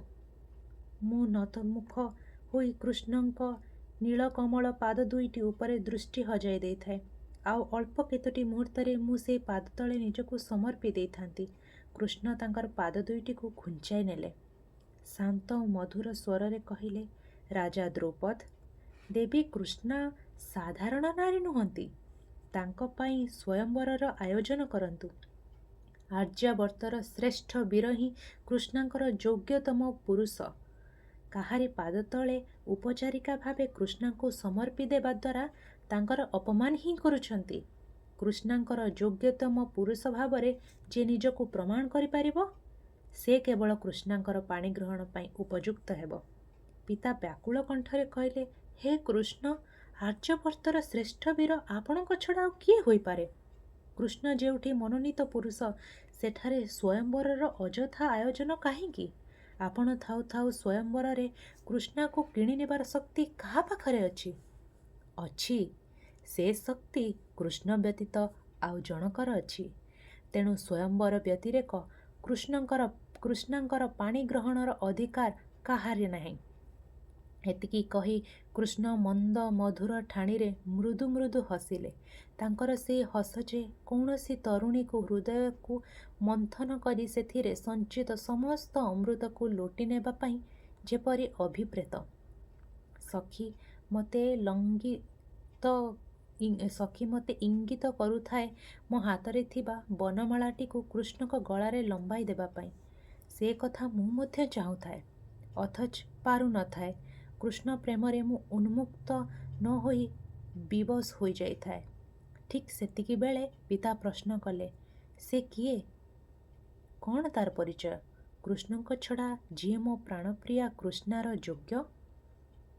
ମୁଁ ନତମୁଖ ହୋଇ କୃଷ୍ଣଙ୍କ ନୀଳକମଳ ପାଦ ଦୁଇଟି ଉପରେ ଦୃଷ୍ଟି ହଜାଇ ଦେଇଥାଏ। ଆଉ ଅଳ୍ପ କେତୋଟି ମୁହୂର୍ତ୍ତରେ ମୁଁ ସେହି ପାଦ ତଳେ ନିଜକୁ ସମର୍ପି ଦେଇଥାନ୍ତି। କୃଷ୍ଣ ତାଙ୍କର ପାଦ ଦୁଇଟିକୁ ଘୁଞ୍ଚାଇ ନେଲେ। ଶାନ୍ତ ଓ ମଧୁର ସ୍ୱରରେ କହିଲେ, ରାଜା ଦ୍ରୌପଦ, ଦେବୀ କୃଷ୍ଣା ସାଧାରଣ ନାରୀ ନୁହନ୍ତି। ତାଙ୍କ ପାଇଁ ସ୍ୱୟଂବରର ଆୟୋଜନ କରନ୍ତୁ। ଆର୍ଯ୍ୟାବର୍ତ୍ତର ଶ୍ରେଷ୍ଠ ବୀର ହିଁ କୃଷ୍ଣାଙ୍କର ଯୋଗ୍ୟତମ ପୁରୁଷ। କାହାରି ପାଦ ତଳେ ଉପଚାରିକା ଭାବେ କୃଷ୍ଣାଙ୍କୁ ସମର୍ପି ଦେବା ଦ୍ୱାରା ତାଙ୍କର ଅପମାନ ହିଁ କରୁଛନ୍ତି। କୃଷ୍ଣାଙ୍କର ଯୋଗ୍ୟତମ ପୁରୁଷ ଭାବରେ ଯେ ନିଜକୁ ପ୍ରମାଣ କରିପାରିବ, ସେ କେବଳ କୃଷ୍ଣାଙ୍କର ପାଣି ଗ୍ରହଣ ପାଇଁ ଉପଯୁକ୍ତ ହେବ। ପିତା ବ୍ୟାକୁଳ କଣ୍ଠରେ କହିଲେ, ହେ କୃଷ୍ଣ, ଆର୍ଯ୍ୟବର୍ତ୍ତର ଶ୍ରେଷ୍ଠ ବୀର ଆପଣଙ୍କ ଛଡ଼ା ଆଉ କିଏ ହୋଇପାରେ? କୃଷ୍ଣ ଯେଉଁଠି ମନୋନୀତ ପୁରୁଷ, ସେଠାରେ ସ୍ୱୟଂବରର ଅଯଥା ଆୟୋଜନ କାହିଁକି? ଆପଣ ଥାଉ ଥାଉ ସ୍ୱୟଂବରରେ କୃଷ୍ଣାକୁ କିଣି ନେବାର ଶକ୍ତି କାହା ପାଖରେ ଅଛି? ଅଛି। ସେ ଶକ୍ତି କୃଷ୍ଣ ବ୍ୟତୀତ ଆଉ ଜଣକର ଅଛି। ତେଣୁ ସ୍ୱୟଂବର ବ୍ୟତିରେକ କୃଷ୍ଣାଙ୍କର ପାଣି ଗ୍ରହଣର ଅଧିକାର କାହାରି ନାହିଁ। ଏତିକି କହି କୃଷ୍ଣ ମନ୍ଦ ମଧୁର ଠାଣିରେ ମୃଦୁ ମୃଦୁ ହସିଲେ। ତାଙ୍କର ସେହି ହସ ଯେ କୌଣସି ତରୁଣୀକୁ ହୃଦୟକୁ ମନ୍ଥନ କରି ସେଥିରେ ସଞ୍ଚିତ ସମସ୍ତ ଅମୃତକୁ ଲୋଟି ନେବା ପାଇଁ ଯେପରି ଅଭିପ୍ରେତ। ସଖୀ ମୋତେ ଇଙ୍ଗିତ କରୁଥାଏ ମୋ ହାତରେ ଥିବା ବନମାଳାଟିକୁ କୃଷ୍ଣଙ୍କ ଗଳାରେ ଲମ୍ବାଇ ଦେବା ପାଇଁ। ସେ କଥା ମୁଁ ମଧ୍ୟ ଚାହୁଁଥାଏ, ଅଥଚ ପାରୁନଥାଏ। କୃଷ୍ଣ ପ୍ରେମରେ ମୁଁ ଉନ୍ମୁକ୍ତ ନ ହୋଇ ବିବଶ ହୋଇଯାଇଥାଏ। ଠିକ୍ ସେତିକି ବେଳେ ପିତା ପ୍ରଶ୍ନ କଲେ, ସେ କିଏ? କ'ଣ ତାର ପରିଚୟ? କୃଷ୍ଣଙ୍କ ଛଡ଼ା ଯିଏ ମୋ ପ୍ରାଣପ୍ରିୟା କୃଷ୍ଣାର ଯୋଗ୍ୟ?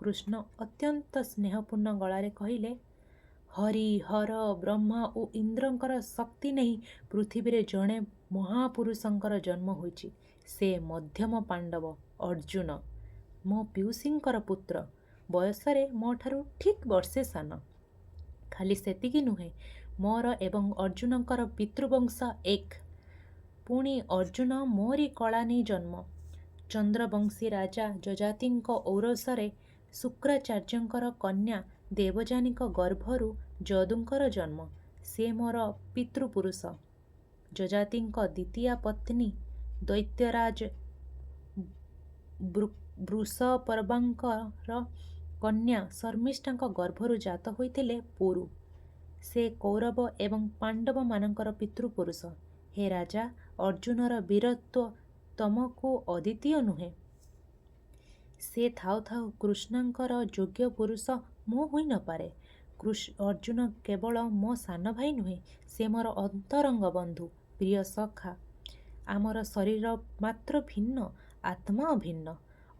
କୃଷ୍ଣ ଅତ୍ୟନ୍ତ ସ୍ନେହପୂର୍ଣ୍ଣ ଗଳାରେ କହିଲେ, ହରି, ହର, ବ୍ରହ୍ମା ଓ ଇନ୍ଦ୍ରଙ୍କର ଶକ୍ତି ନେଇ ପୃଥିବୀରେ ଜଣେ ମହାପୁରୁଷଙ୍କର ଜନ୍ମ ହୋଇଛି। ସେ ମଧ୍ୟମ ପାଣ୍ଡବ ଅର୍ଜୁନ, ମୋ ପିଉସୀଙ୍କର ପୁତ୍ର। ବୟସରେ ମୋ ଠାରୁ ଠିକ୍ ବର୍ଷେ ସାନ। ଖାଲି ସେତିକି ନୁହେଁ, ମୋର ଏବଂ ଅର୍ଜୁନଙ୍କର ପିତୃବଂଶ ଏକ। ପୁଣି ଅର୍ଜୁନ ମୋରି କଳା ନେଇ ଜନ୍ମ। ଚନ୍ଦ୍ରବଂଶୀ ରାଜା ଯଯାତିଙ୍କ ଔରସରେ ଶୁକ୍ରାଚାର୍ଯ୍ୟଙ୍କର କନ୍ୟା ଦେବଯାନୀଙ୍କ ଗର୍ଭରୁ ଯଦୁଙ୍କର ଜନ୍ମ। ସେ ମୋର ପିତୃପୁରୁଷ। ଯଯାତିଙ୍କ ଦ୍ୱିତୀୟା ପତ୍ନୀ ଦୈତ୍ୟରାଜ ବୃଷପର୍ବାଙ୍କର କନ୍ୟା ଶର୍ମିଷ୍ଠାଙ୍କ ଗର୍ଭରୁ ଜାତ ହୋଇଥିଲେ ପୁରୁ। ସେ କୌରବ ଏବଂ ପାଣ୍ଡବମାନଙ୍କର ପିତୃପୁରୁଷ। ହେ ରାଜା, ଅର୍ଜୁନର ବୀରତ୍ୱ ତମକୁ ଅଦ୍ୱିତୀୟ ନୁହେଁ? ସେ ଥାଉ ଥାଉ କୃଷ୍ଣାଙ୍କର ଯୋଗ୍ୟ ପୁରୁଷ ମୁଁ ହୋଇ ନପାରେ? ଅର୍ଜୁନ କେବଳ ମୋ ସାନ ଭାଇ ନୁହେଁ, ସେ ମୋର ଅନ୍ତରଙ୍ଗ ବନ୍ଧୁ, ପ୍ରିୟ ସଖା। ଆମର ଶରୀର ମାତ୍ର ଭିନ୍ନ, ଆତ୍ମା ଅଭିନ୍ନ।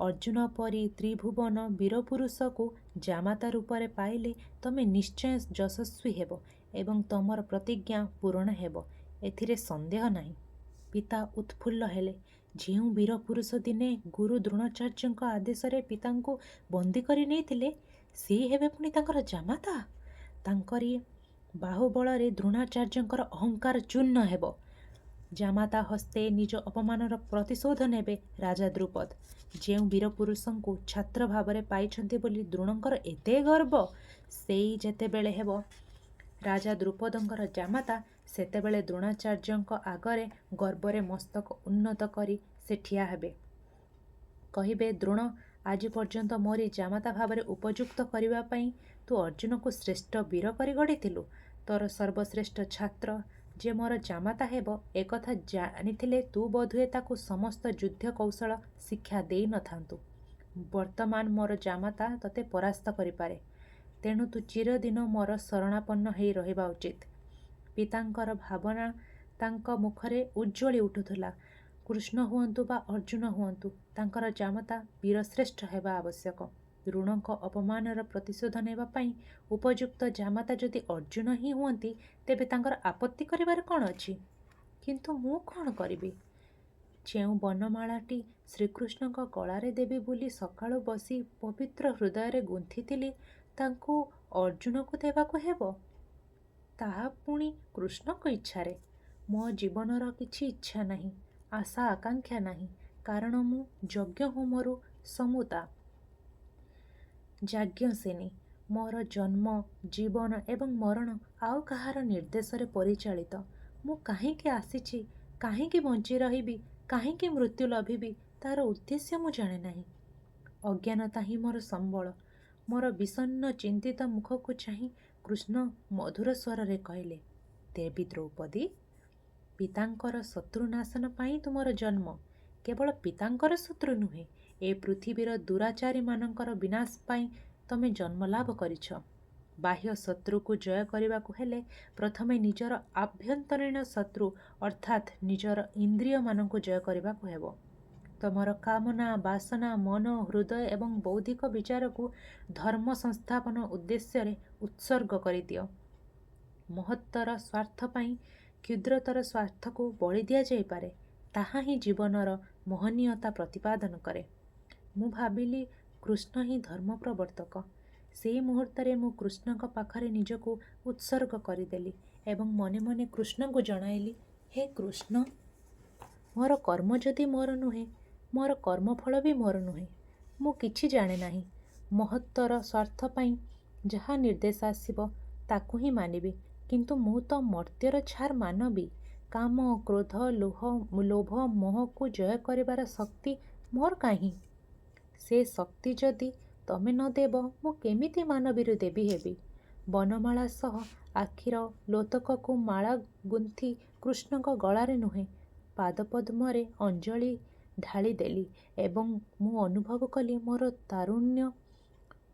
ଅର୍ଜୁନ ପରି ତ୍ରିଭୁବନ ବୀରପୁରୁଷକୁ ଜାମାତା ରୂପରେ ପାଇଲେ ତମେ ନିଶ୍ଚୟ ଯଶସ୍ୱୀ ହେବ ଏବଂ ତମର ପ୍ରତିଜ୍ଞା ପୂରଣ ହେବ, ଏଥିରେ ସନ୍ଦେହ ନାହିଁ। ପିତା ଉତ୍ଫୁଲ୍ଲ ହେଲେ। ଯେଉଁ ବୀରପୁରୁଷ ଦିନେ ଗୁରୁ ଦ୍ରୋଣାଚାର୍ଯ୍ୟଙ୍କ ଆଦେଶରେ ପିତାଙ୍କୁ ବନ୍ଦୀ କରି ନେଇଥିଲେ, ସେ ହେବେ ପୁଣି ତାଙ୍କର ଜାମାତା। ତାଙ୍କରି ବାହୁବଳରେ ଦ୍ରୋଣାଚାର୍ଯ୍ୟଙ୍କର ଅହଙ୍କାର ଚୂର୍ଣ୍ଣ ହେବ। ଜାମାତା ହସ୍ତେ ନିଜ ଅପମାନର ପ୍ରତିଶୋଧ ନେବେ ରାଜା ଦ୍ରୁପଦ। ଯେଉଁ ବୀରପୁରୁଷଙ୍କୁ ଛାତ୍ର ଭାବରେ ପାଇଛନ୍ତି ବୋଲି ଦ୍ରୋଣଙ୍କର ଏତେ ଗର୍ବ, ସେଇ ଯେତେବେଳେ ହେବ ରାଜା ଦ୍ରୁପଦଙ୍କର ଜାମାତା, ସେତେବେଳେ ଦ୍ରୋଣାଚାର୍ଯ୍ୟଙ୍କ ଆଗରେ ଗର୍ବରେ ମସ୍ତକ ଉନ୍ନତ କରି ସେ ଠିଆ ହେବେ। କହିବେ, ଦ୍ରୋଣ, ଆଜି ପର୍ଯ୍ୟନ୍ତ ମୋରି ଜାମାତା ଭାବରେ ଉପଯୁକ୍ତ କରିବା ପାଇଁ ତୁ ଅର୍ଜୁନକୁ ଶ୍ରେଷ୍ଠ ବୀର କରି ଗଢ଼ିଥିଲୁ। ତୋର ସର୍ବଶ୍ରେଷ୍ଠ ଛାତ୍ର ଯେ ମୋର ଜାମାତା ହେବ, ଏକଥା ଜାଣିଥିଲେ ତୁ ବୋଧହୁଏ ତାକୁ ସମସ୍ତ ଯୁଦ୍ଧ କୌଶଳ ଶିକ୍ଷା ଦେଇ ନଥାନ୍ତୁ। ବର୍ତ୍ତମାନ ମୋର ଜାମାତା ତୋତେ ପରାସ୍ତ କରିପାରେ, ତେଣୁ ତୁ ଚିରଦିନ ମୋର ଶରଣାପନ୍ନ ହେଇ ରହିବା ଉଚିତ। ପିତାଙ୍କର ଭାବନା ତାଙ୍କ ମୁଖରେ ଉଜ୍ଜ୍ୱଳି ଉଠୁଥିଲା। କୃଷ୍ଣ ହୁଅନ୍ତୁ ବା ଅର୍ଜୁନ ହୁଅନ୍ତୁ, ତାଙ୍କର ଜାମାତା ବୀରଶ୍ରେଷ୍ଠ ହେବା ଆବଶ୍ୟକ। ଦ୍ରୋଣଙ୍କ ଅପମାନର ପ୍ରତିଶୋଧ ନେବା ପାଇଁ ଉପଯୁକ୍ତ ଜାମାତା ଯଦି ଅର୍ଜୁନ ହିଁ ହୁଅନ୍ତି, ତେବେ ତାଙ୍କର ଆପତ୍ତି କରିବାର କ'ଣ ଅଛି? କିନ୍ତୁ ମୁଁ କ'ଣ କରିବି? ଯେଉଁ ବନମାଳାଟି ଶ୍ରୀକୃଷ୍ଣଙ୍କ ଗଳାରେ ଦେବି ବୋଲି ସକାଳୁ ବସି ପବିତ୍ର ହୃଦୟରେ ଗୁନ୍ଥିଥିଲି, ତାଙ୍କୁ ଅର୍ଜୁନକୁ ଦେବାକୁ ହେବ, ତାହା ପୁଣି କୃଷ୍ଣଙ୍କ ଇଚ୍ଛାରେ। ମୋ ଜୀବନର କିଛି ଇଚ୍ଛା ନାହିଁ, ଆଶା ଆକାଂକ୍ଷା ନାହିଁ, କାରଣ ମୁଁ ଯଜ୍ଞ ହୋମରୁ ସମୁତା ଯାଜ୍ଞସେନୀ। ମୋର ଜନ୍ମ, ଜୀବନ ଏବଂ ମରଣ ଆଉ କାହାର ନିର୍ଦ୍ଦେଶରେ ପରିଚାଳିତ। ମୁଁ କାହିଁକି ଆସିଛି, କାହିଁକି ବଞ୍ଚି ରହିବି, କାହିଁକି ମୃତ୍ୟୁ ଲଭିବି, ତାର ଉଦ୍ଦେଶ୍ୟ ମୁଁ ଜାଣେ ନାହିଁ। ଅଜ୍ଞାନତା ହିଁ ମୋର ସମ୍ବଳ। ମୋର ବିଷଣ୍ଣ ଚିନ୍ତିତ ମୁଖକୁ ଚାହିଁ କୃଷ୍ଣ ମଧୁର ସ୍ୱରରେ କହିଲେ, ଦେବୀ ଦ୍ରୌପଦୀ, ପିତାଙ୍କର ଶତ୍ରୁ ନାଶନ ପାଇଁ ତୁମର ଜନ୍ମ। କେବଳ ପିତାଙ୍କର ଶତ୍ରୁ ନୁହେଁ, ଏ ପୃଥିବୀର ଦୁରାଚାରୀମାନଙ୍କର ବିନାଶ ପାଇଁ ତମେ ଜନ୍ମଲାଭ କରିଛ। ବାହ୍ୟ ଶତ୍ରୁକୁ ଜୟ କରିବାକୁ ହେଲେ ପ୍ରଥମେ ନିଜର ଆଭ୍ୟନ୍ତରୀଣ ଶତ୍ରୁ ଅର୍ଥାତ୍ ନିଜର ଇନ୍ଦ୍ରିୟମାନଙ୍କୁ ଜୟ କରିବାକୁ ହେବ। ତମର କାମନା, ବାସନା, ମନ, ହୃଦୟ ଏବଂ ବୌଦ୍ଧିକ ବିଚାରକୁ ଧର୍ମ ସଂସ୍ଥାପନ ଉଦ୍ଦେଶ୍ୟରେ ଉତ୍ସର୍ଗ କରିଦିଅ। ମହତ୍ତର ସ୍ୱାର୍ଥ ପାଇଁ କ୍ଷୁଦ୍ରତର ସ୍ୱାର୍ଥକୁ ବଳି ଦିଆଯାଇପାରେ, ତାହା ହିଁ ଜୀବନର ମହନୀୟତା ପ୍ରତିପାଦନ କରେ। ମୁଁ ଭାବିଲି କୃଷ୍ଣ ହିଁ ଧର୍ମ ପ୍ରବର୍ତ୍ତକ। ସେହି ମୁହୂର୍ତ୍ତରେ ମୁଁ କୃଷ୍ଣଙ୍କ ପାଖରେ ନିଜକୁ ଉତ୍ସର୍ଗ କରିଦେଲି ଏବଂ ମନେ ମନେ କୃଷ୍ଣଙ୍କୁ ଜଣାଇଲି, ହେ କୃଷ୍ଣ, ମୋର କର୍ମ ଯଦି ମୋର ନୁହେଁ, ମୋର କର୍ମଫଳ ବି ମୋର ନୁହେଁ। ମୁଁ କିଛି ଜାଣେ ନାହିଁ। ମହତ୍ତର ସ୍ୱାର୍ଥ ପାଇଁ ଯାହା ନିର୍ଦ୍ଦେଶ ଆସିବ ତାକୁ ହିଁ ମାନିବି। କିନ୍ତୁ ମୁଁ ତ ମର୍ତ୍ତ୍ୟର ଛାର ମାନବୀ। କାମ, କ୍ରୋଧ, ଲୋଭ, ମୋହକୁ ଜୟ କରିବାର ଶକ୍ତି ମୋର କାହିଁ? ସେ ଶକ୍ତି ଯଦି ତମେ ନ ଦେବ, ମୁଁ କେମିତି ମାନବୀରୁ ଦେବୀ ହେବି? ବନମାଳା ସହ ଆଖିର ଲୋତକକୁ ମାଳା ଗୁନ୍ଥି କୃଷ୍ଣଙ୍କ ଗଳାରେ ନୁହେଁ, ପାଦପଦ୍ମରେ ଅଞ୍ଜଳି ଢାଳିଦେଲି ଏବଂ ମୁଁ ଅନୁଭବ କଲି ମୋର ତାରୁଣ୍ୟ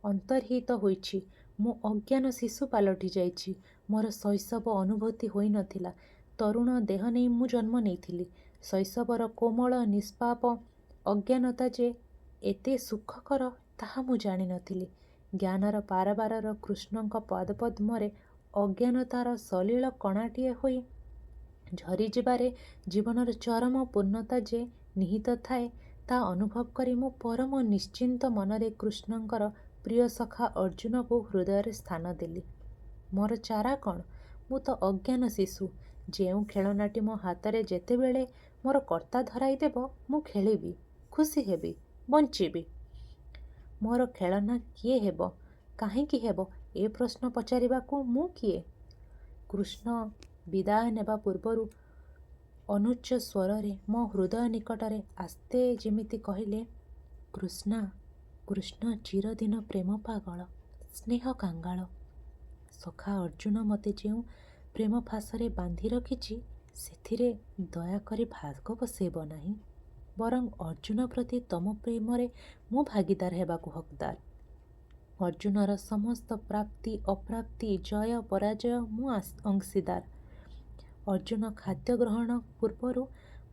ଅନ୍ତର୍ହିତ ହୋଇଛି। ମୁଁ ଅଜ୍ଞାନ ଶିଶୁ ପାଲଟି ଯାଇଛି। ମୋର ଶୈଶବ ଅନୁଭୂତି ହୋଇନଥିଲା। ତରୁଣ ଦେହ ନେଇ ମୁଁ ଜନ୍ମ ନେଇଥିଲି। ଶୈଶବର କୋମଳ ନିଷ୍ପାପ ଅଜ୍ଞାନତା ଯେ ଏତେ ସୁଖକର, ତାହା ମୁଁ ଜାଣିନଥିଲି। ଜ୍ଞାନର ପାରାବାରର କୃଷ୍ଣଙ୍କ ପାଦପଦ୍ମରେ ଅଜ୍ଞାନତାର ସଲିଳ କଣାଟିଏ ହୋଇ ଝରିଯିବାରେ ଜୀବନର ଚରମ ପୂର୍ଣ୍ଣତା ଯେ ନିହିତ ଥାଏ, ତା ଅନୁଭବ କରି ମୁଁ ପରମ ନିଶ୍ଚିନ୍ତ ମନରେ କୃଷ୍ଣଙ୍କର ପ୍ରିୟ ସଖା ଅର୍ଜୁନକୁ ହୃଦୟରେ ସ୍ଥାନ ଦେଲି। ମୋର ଚାରା କ'ଣ? ମୁଁ ତ ଅଜ୍ଞାନ ଶିଶୁ। ଯେଉଁ ଖେଳନାଟି ମୋ ହାତରେ ଯେତେବେଳେ ମୋର କର୍ତ୍ତା ଧରାଇ ଦେବ, ମୁଁ ଖେଳିବି, ଖୁସି ହେବି, ବଞ୍ଚିବି। ମୋର ଖେଳନା କିଏ ହେବ, କାହିଁକି ହେବ, ଏ ପ୍ରଶ୍ନ ପଚାରିବାକୁ ମୁଁ କିଏ? କୃଷ୍ଣ ବିଦାୟ ନେବା ପୂର୍ବରୁ ଅନୁଚ୍ଚ ସ୍ୱରରେ ମୋ ହୃଦୟ ନିକଟରେ ଆସ୍ତେ ଯେମିତି କହିଲେ, କୃଷ୍ଣା, କୃଷ୍ଣ ଚିରଦିନ ପ୍ରେମ ପାଗଳ, ସ୍ନେହ କାଙ୍ଗାଳ। ସଖା ଅର୍ଜୁନ ମୋତେ ଯେଉଁ ପ୍ରେମ ଫାଶରେ ବାନ୍ଧି ରଖିଛି, ସେଥିରେ ଦୟାକରି ଭାଗ ବସେଇବ ନାହିଁ। ବରଂ ଅର୍ଜୁନ ପ୍ରତି ତମ ପ୍ରେମରେ ମୁଁ ଭାଗୀଦାର ହେବାକୁ ହକଦାର। ଅର୍ଜୁନର ସମସ୍ତ ପ୍ରାପ୍ତି ଅପ୍ରାପ୍ତି, ଜୟ ପରାଜୟ ମୁଁ ଅଂଶୀଦାର। ଅର୍ଜୁନ ଖାଦ୍ୟ ଗ୍ରହଣ ପୂର୍ବରୁ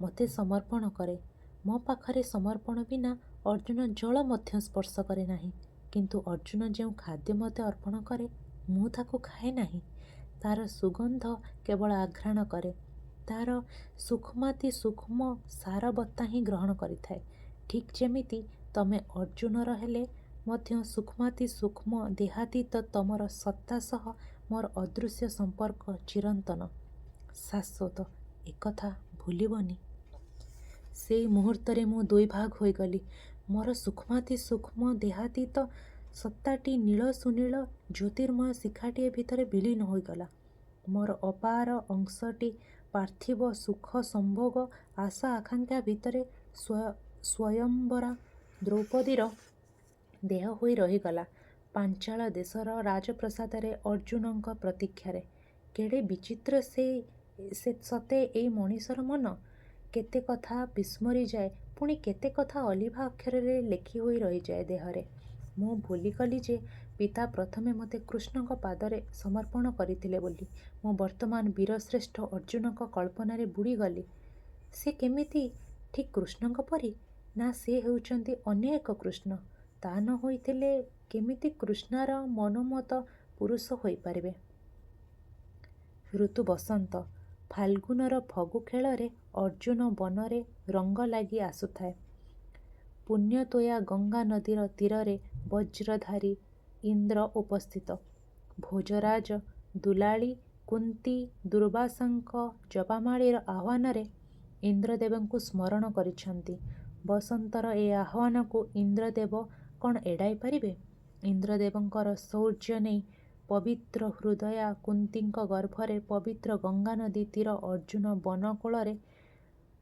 ମୋତେ ସମର୍ପଣ କରେ। ମୋ ପାଖରେ ସମର୍ପଣ ବିନା ଅର୍ଜୁନ ଜଳ ମଧ୍ୟ ସ୍ପର୍ଶ କରେ ନାହିଁ। କିନ୍ତୁ ଅର୍ଜୁନ ଯେଉଁ ଖାଦ୍ୟ ମୋତେ ଅର୍ପଣ କରେ ମୁଁ ତାକୁ ଖାଏ ନାହିଁ। ତାର ସୁଗନ୍ଧ କେବଳ ଆଘ୍ରାଣ କରେ। ତାର ସୂକ୍ଷ୍ମାତି ସୂକ୍ଷ୍ମ ସାରବତ୍ତା ହିଁ ଗ୍ରହଣ କରିଥାଏ। ଠିକ୍ ଯେମିତି ତମେ ଅର୍ଜୁନର ହେଲେ ମଧ୍ୟ ସୂକ୍ଷ୍ମାତି ସୂକ୍ଷ୍ମ ଦେହାତୀତ ତମର ସତ୍ତା ସହ ମୋର ଅଦୃଶ୍ୟ ସମ୍ପର୍କ ଚିରନ୍ତନ ଶାଶ୍ୱତ। ଏକଥା ଭୁଲିବନି। ସେଇ ମୁହୂର୍ତ୍ତରେ ମୁଁ ଦୁଇ ଭାଗ ହୋଇଗଲି। ମୋର ସୂକ୍ଷ୍ମାତି ସୂକ୍ଷ୍ମ ଦେହାତୀତ ସତ୍ତାଟି ନୀଳ ସୁନୀଳ ଜ୍ୟୋତିର୍ମୟ ଶିଖାଟିଏ ଭିତରେ ବିଲୀନ ହୋଇଗଲା। ମୋର ଅପାର ଅଂଶଟି ପାର୍ଥିବ ସୁଖ ସମ୍ଭୋଗ ଆଶା ଆକାଂକ୍ଷା ଭିତରେ ସ୍ୱୟଂବରା ଦ୍ରୌପଦୀର ଦେହ ହୋଇ ରହିଗଲା। ପାଞ୍ଚାଳ ଦେଶର ରାଜପ୍ରସାଦରେ ଅର୍ଜୁନଙ୍କ ପ୍ରତୀକ୍ଷାରେ। କେଡ଼େ ବିଚିତ୍ର ସତେ ଏଇ ମଣିଷର ମନ। କେତେ କଥା ବିସ୍ମରିଯାଏ, ପୁଣି କେତେ କଥା ଅଲିଭା ଅକ୍ଷରରେ ଲେଖି ହୋଇ ରହିଯାଏ ଦେହରେ। ମୁଁ ଭୁଲିଗଲି ଯେ ପିତା ପ୍ରଥମେ ମୋତେ କୃଷ୍ଣଙ୍କ ପାଦରେ ସମର୍ପଣ କରିଥିଲେ ବୋଲି। ମୁଁ ବର୍ତ୍ତମାନ ବୀରଶ୍ରେଷ୍ଠ ଅର୍ଜୁନଙ୍କ କଳ୍ପନାରେ ବୁଡ଼ିଗଲି। ସେ କେମିତି ଠିକ୍ କୃଷ୍ଣଙ୍କ ପରି? ନା ସେ ହେଉଛନ୍ତି ଅନ୍ୟ ଏକ କୃଷ୍ଣ? ତା ନ ହୋଇଥିଲେ କେମିତି କୃଷ୍ଣାର ମନୋମତ ପୁରୁଷ ହୋଇପାରିବେ? ଋତୁ ବସନ୍ତ। ଫାଲ୍ଗୁନର ଫଗୁ ଖେଳରେ ଅର୍ଜୁନ ବନରେ ରଙ୍ଗ ଲାଗି ଆସୁଥାଏ। ପୁଣ୍ୟତୋୟା ଗଙ୍ଗା ନଦୀର ତୀରରେ ବଜ୍ରଧାରୀ ଇନ୍ଦ୍ର ଉପସ୍ଥିତ। ଭୋଜରାଜ ଦୁଲାଳୀ କୁନ୍ତୀ ଦୁର୍ବାସାଙ୍କ ଜପମାଳିର ଆହ୍ୱାନରେ ଇନ୍ଦ୍ରଦେବଙ୍କୁ ସ୍ମରଣ କରିଛନ୍ତି। ବସନ୍ତର ଏ ଆହ୍ୱାନକୁ ଇନ୍ଦ୍ରଦେବ କ'ଣ ଏଡ଼ାଇ ପାରିବେ? ଇନ୍ଦ୍ରଦେବଙ୍କର ଶୌର୍ଯ୍ୟ ନେଇ ପବିତ୍ର ହୃଦୟା କୁନ୍ତୀଙ୍କ ଗର୍ଭରେ ପବିତ୍ର ଗଙ୍ଗାନଦୀ ତୀର ଅର୍ଜୁନ ବନ କୋଳରେ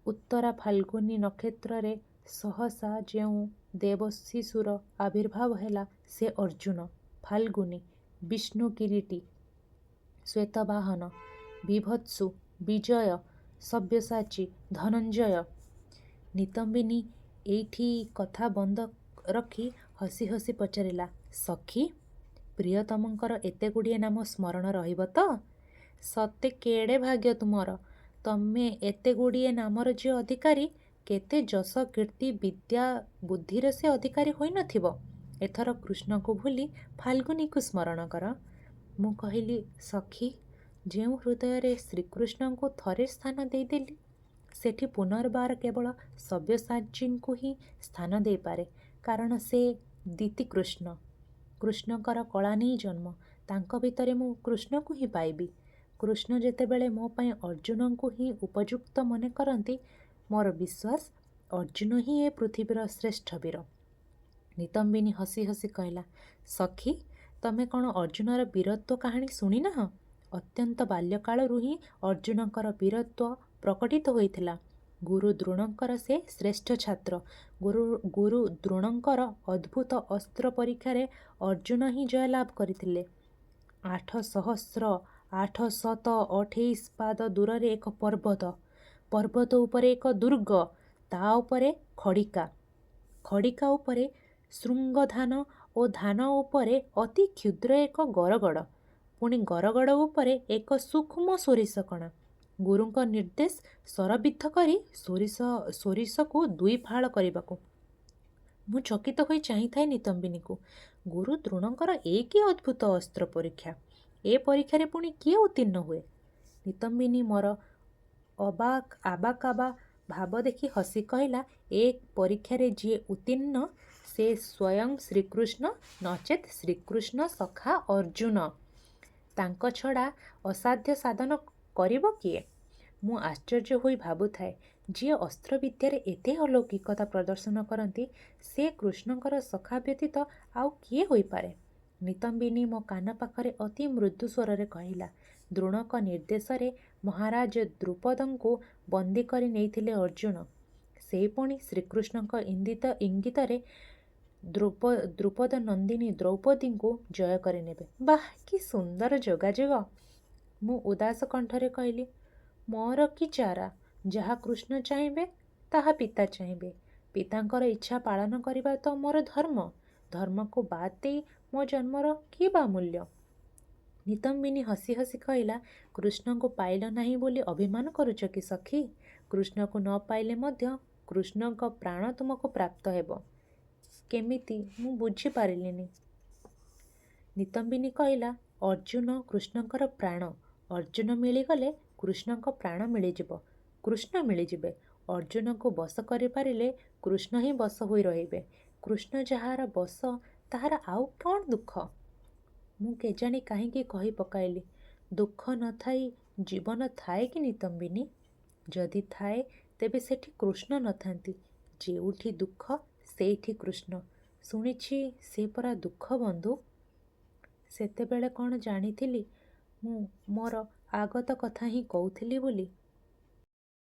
ଉତ୍ତରା ଫାଲ୍ଗୁନୀ ନକ୍ଷତ୍ରରେ ସହସା ଯେଉଁ ଦେବଶିଶୁର ଆବିର୍ଭାବ ହେଲା ସେ ଅର୍ଜୁନ। ଫାଲ୍ଗୁନୀ, ବିଷ୍ଣୁ କିରୀଟୀ, ଶ୍ୱେତବାହନ, ବିଭତ୍ସୁ, ବିଜୟ, ସବ୍ୟସାଚୀ, ଧନଞ୍ଜୟ। ନିତମ୍ବିନୀ ଏଇଠି କଥା ବନ୍ଦ ରଖି ହସି ହସି ପଚାରିଲା, ସଖୀ, ପ୍ରିୟତମଙ୍କର ଏତେଗୁଡ଼ିଏ ନାମ ସ୍ମରଣ ରହିବ ତ? ସତେ କେଡ଼େ ଭାଗ୍ୟ ତୁମର। ତମେ ଏତେଗୁଡ଼ିଏ ନାମର ଯେ ଅଧିକାରୀ, କେତେ ଯଶ କୀର୍ତ୍ତି ବିଦ୍ୟା ବୁଦ୍ଧିର ସେ ଅଧିକାରୀ ହୋଇନଥିବ। ଏଥର କୃଷ୍ଣଙ୍କୁ ଭୁଲି ଫାଲ୍ଗୁନୀକୁ ସ୍ମରଣ କର। ମୁଁ କହିଲି, ସଖୀ, ଯେଉଁ ହୃଦୟରେ ଶ୍ରୀକୃଷ୍ଣଙ୍କୁ ଥରେ ସ୍ଥାନ ଦେଇଦେଲି ସେଠି ପୁନର୍ବାର କେବଳ ସବ୍ୟସାଚୀଙ୍କୁ ହିଁ ସ୍ଥାନ ଦେଇପାରେ। କାରଣ ସେ ଦିତିକୃଷ୍ଣ। କୃଷ୍ଣଙ୍କର କଳା ନେଇ ଜନ୍ମ। ତାଙ୍କ ଭିତରେ ମୁଁ କୃଷ୍ଣକୁ ହିଁ ପାଇବି। କୃଷ୍ଣ ଯେତେବେଳେ ମୋ ପାଇଁ ଅର୍ଜୁନଙ୍କୁ ହିଁ ଉପଯୁକ୍ତ ମନେ କରନ୍ତି, ମୋର ବିଶ୍ୱାସ ଅର୍ଜୁନ ହିଁ ଏ ପୃଥିବୀର ଶ୍ରେଷ୍ଠ ବୀର। ନିତମ୍ବିନୀ ହସି ହସି କହିଲା, ସଖୀ, ତମେ କ'ଣ ଅର୍ଜୁନର ବୀରତ୍ୱ କାହାଣୀ ଶୁଣିନାହଁ? ଅତ୍ୟନ୍ତ ବାଲ୍ୟକାଳରୁ ହିଁ ଅର୍ଜୁନଙ୍କର ବୀରତ୍ୱ ପ୍ରକଟିତ ହୋଇଥିଲା। ଗୁରୁ ଦ୍ରୋଣଙ୍କର ସେ ଶ୍ରେଷ୍ଠ ଛାତ୍ର। ଗୁରୁ ଦ୍ରୋଣଙ୍କର ଅଦ୍ଭୁତ ଅସ୍ତ୍ର ପରୀକ୍ଷାରେ ଅର୍ଜୁନ ହିଁ ଜୟଲାଭ କରିଥିଲେ। 828 ପାଦ ଦୂରରେ ଏକ ପର୍ବତ। ପର୍ବତ ଉପରେ ଏକ ଦୁର୍ଗ, ତା ଉପରେ ଖଡ଼ିକା। ଖଡ଼ିକା ଉପରେ ଶୃଙ୍ଗଧାନ ଓ ଧାନ ଉପରେ ଅତି କ୍ଷୁଦ୍ର ଏକ ଗରଗଡ଼। ପୁଣି ଗରଗଡ଼ ଉପରେ ଏକ ସୂକ୍ଷ୍ମ ସୋରିଷ କଣା। ଗୁରୁଙ୍କ ନିର୍ଦ୍ଦେଶ ଶରବିଦ୍ଧ କରି ସୋରିଷକୁ 2 ଫାଳ କରିବାକୁ। ମୁଁ ଚକିତ ହୋଇ ଚାହିଁଥାଏ ନିତମ୍ବିନୀକୁ। ଗୁରୁ ଦ୍ରୋଣଙ୍କର ଏ କି ଅଦ୍ଭୁତ ଅସ୍ତ୍ର ପରୀକ୍ଷା! ଏ ପରୀକ୍ଷାରେ ପୁଣି କିଏ ଉତ୍ତୀର୍ଣ୍ଣ ହୁଏ? ନିତମ୍ବିନୀ ମୋର ଆବାକାବା ଭାବ ଦେଖି ହସି କହିଲା, ଏ ପରୀକ୍ଷାରେ ଯିଏ ଉତ୍ତୀର୍ଣ୍ଣ ସେ ସ୍ୱୟଂ ଶ୍ରୀକୃଷ୍ଣ, ନଚେତ୍ ଶ୍ରୀକୃଷ୍ଣ ସଖା ଅର୍ଜୁନ। ତାଙ୍କ ଛଡ଼ା ଅସାଧ୍ୟ ସାଧନ କରିବ କିଏ? ମୁଁ ଆଶ୍ଚର୍ଯ୍ୟ ହୋଇ ଭାବୁଥାଏ, ଯିଏ ଅସ୍ତ୍ରବିଦ୍ୟାରେ ଏତେ ଅଲୌକିକତା ପ୍ରଦର୍ଶନ କରନ୍ତି ସେ କୃଷ୍ଣଙ୍କର ସଖା ବ୍ୟତୀତ ଆଉ କିଏ ହୋଇପାରେ? ନିତମ୍ବିନୀ ମୋ କାନ ପାଖରେ ଅତି ମୃଦୁ ସ୍ୱରରେ କହିଲା, ଦ୍ରୋଣଙ୍କ ନିର୍ଦ୍ଦେଶରେ ମହାରାଜ ଦ୍ରୁପଦଙ୍କୁ ବନ୍ଦୀ କରି ନେଇଥିଲେ ଅର୍ଜୁନ। ସେ ପୁଣି ଶ୍ରୀକୃଷ୍ଣଙ୍କ ଇଙ୍ଗିତରେ ଦ୍ରୁପଦ ନନ୍ଦିନୀ ଦ୍ରୌପଦୀଙ୍କୁ ଜୟ କରିନେବେ। ବାଃ, କି ସୁନ୍ଦର ଯୋଗାଯୋଗ! ମୁଁ ଉଦାସ କଣ୍ଠରେ କହିଲି, ମୋର କି ଚାରା? ଯାହା କୃଷ୍ଣ ଚାହିଁବେ ତାହା ପିତା ଚାହିଁବେ। ପିତାଙ୍କର ଇଚ୍ଛା ପାଳନ କରିବା ତ ମୋର ଧର୍ମ। ଧର୍ମକୁ ବାଦ୍ ଦେଇ ମୋ ଜନ୍ମର କି ବା ମୂଲ୍ୟ? ନିତମ୍ବିନୀ ହସି ହସି କହିଲା, କୃଷ୍ଣଙ୍କୁ ପାଇଲ ନାହିଁ ବୋଲି ଅଭିମାନ କରୁଛ କି ସଖୀ? କୃଷ୍ଣକୁ ନ ପାଇଲେ ମଧ୍ୟ କୃଷ୍ଣଙ୍କ ପ୍ରାଣ ତୁମକୁ ପ୍ରାପ୍ତ ହେବ। କେମିତି ମୁଁ ବୁଝିପାରିଲିନି। ନିତମ୍ବିନୀ କହିଲା, ଅର୍ଜୁନ କୃଷ୍ଣଙ୍କର ପ୍ରାଣ। ଅର୍ଜୁନ ମିଳିଗଲେ କୃଷ୍ଣଙ୍କ ପ୍ରାଣ ମିଳିଯିବ, କୃଷ୍ଣ ମିଳିଯିବେ। ଅର୍ଜୁନକୁ ବଶ କରିପାରିଲେ କୃଷ୍ଣ ହିଁ ବଶ ହୋଇ ରହିବେ। କୃଷ୍ଣ ଯାହାର ବଶ ତାହାର ଆଉ କ'ଣ ଦୁଃଖ? ମୁଁ କେଜାଣି କାହିଁକି କହି ପକାଇଲି। ଦୁଃଖ ନଥାଇ ଜୀବନ ଥାଏ କି ନିତମ୍ବିନୀ? ଯଦି ଥାଏ ତେବେ ସେଠି କୃଷ୍ଣ ନଥାନ୍ତି। ଯେଉଁଠି ଦୁଃଖ ସେଇଠି କୃଷ୍ଣ। ଶୁଣିଛି ସେ ପରା ଦୁଃଖ ବନ୍ଧୁ। ସେତେବେଳେ କ'ଣ ଜାଣିଥିଲି ମୁଁ ମୋର ଆଗତ କଥା ହିଁ କହୁଥିଲି ବୋଲି।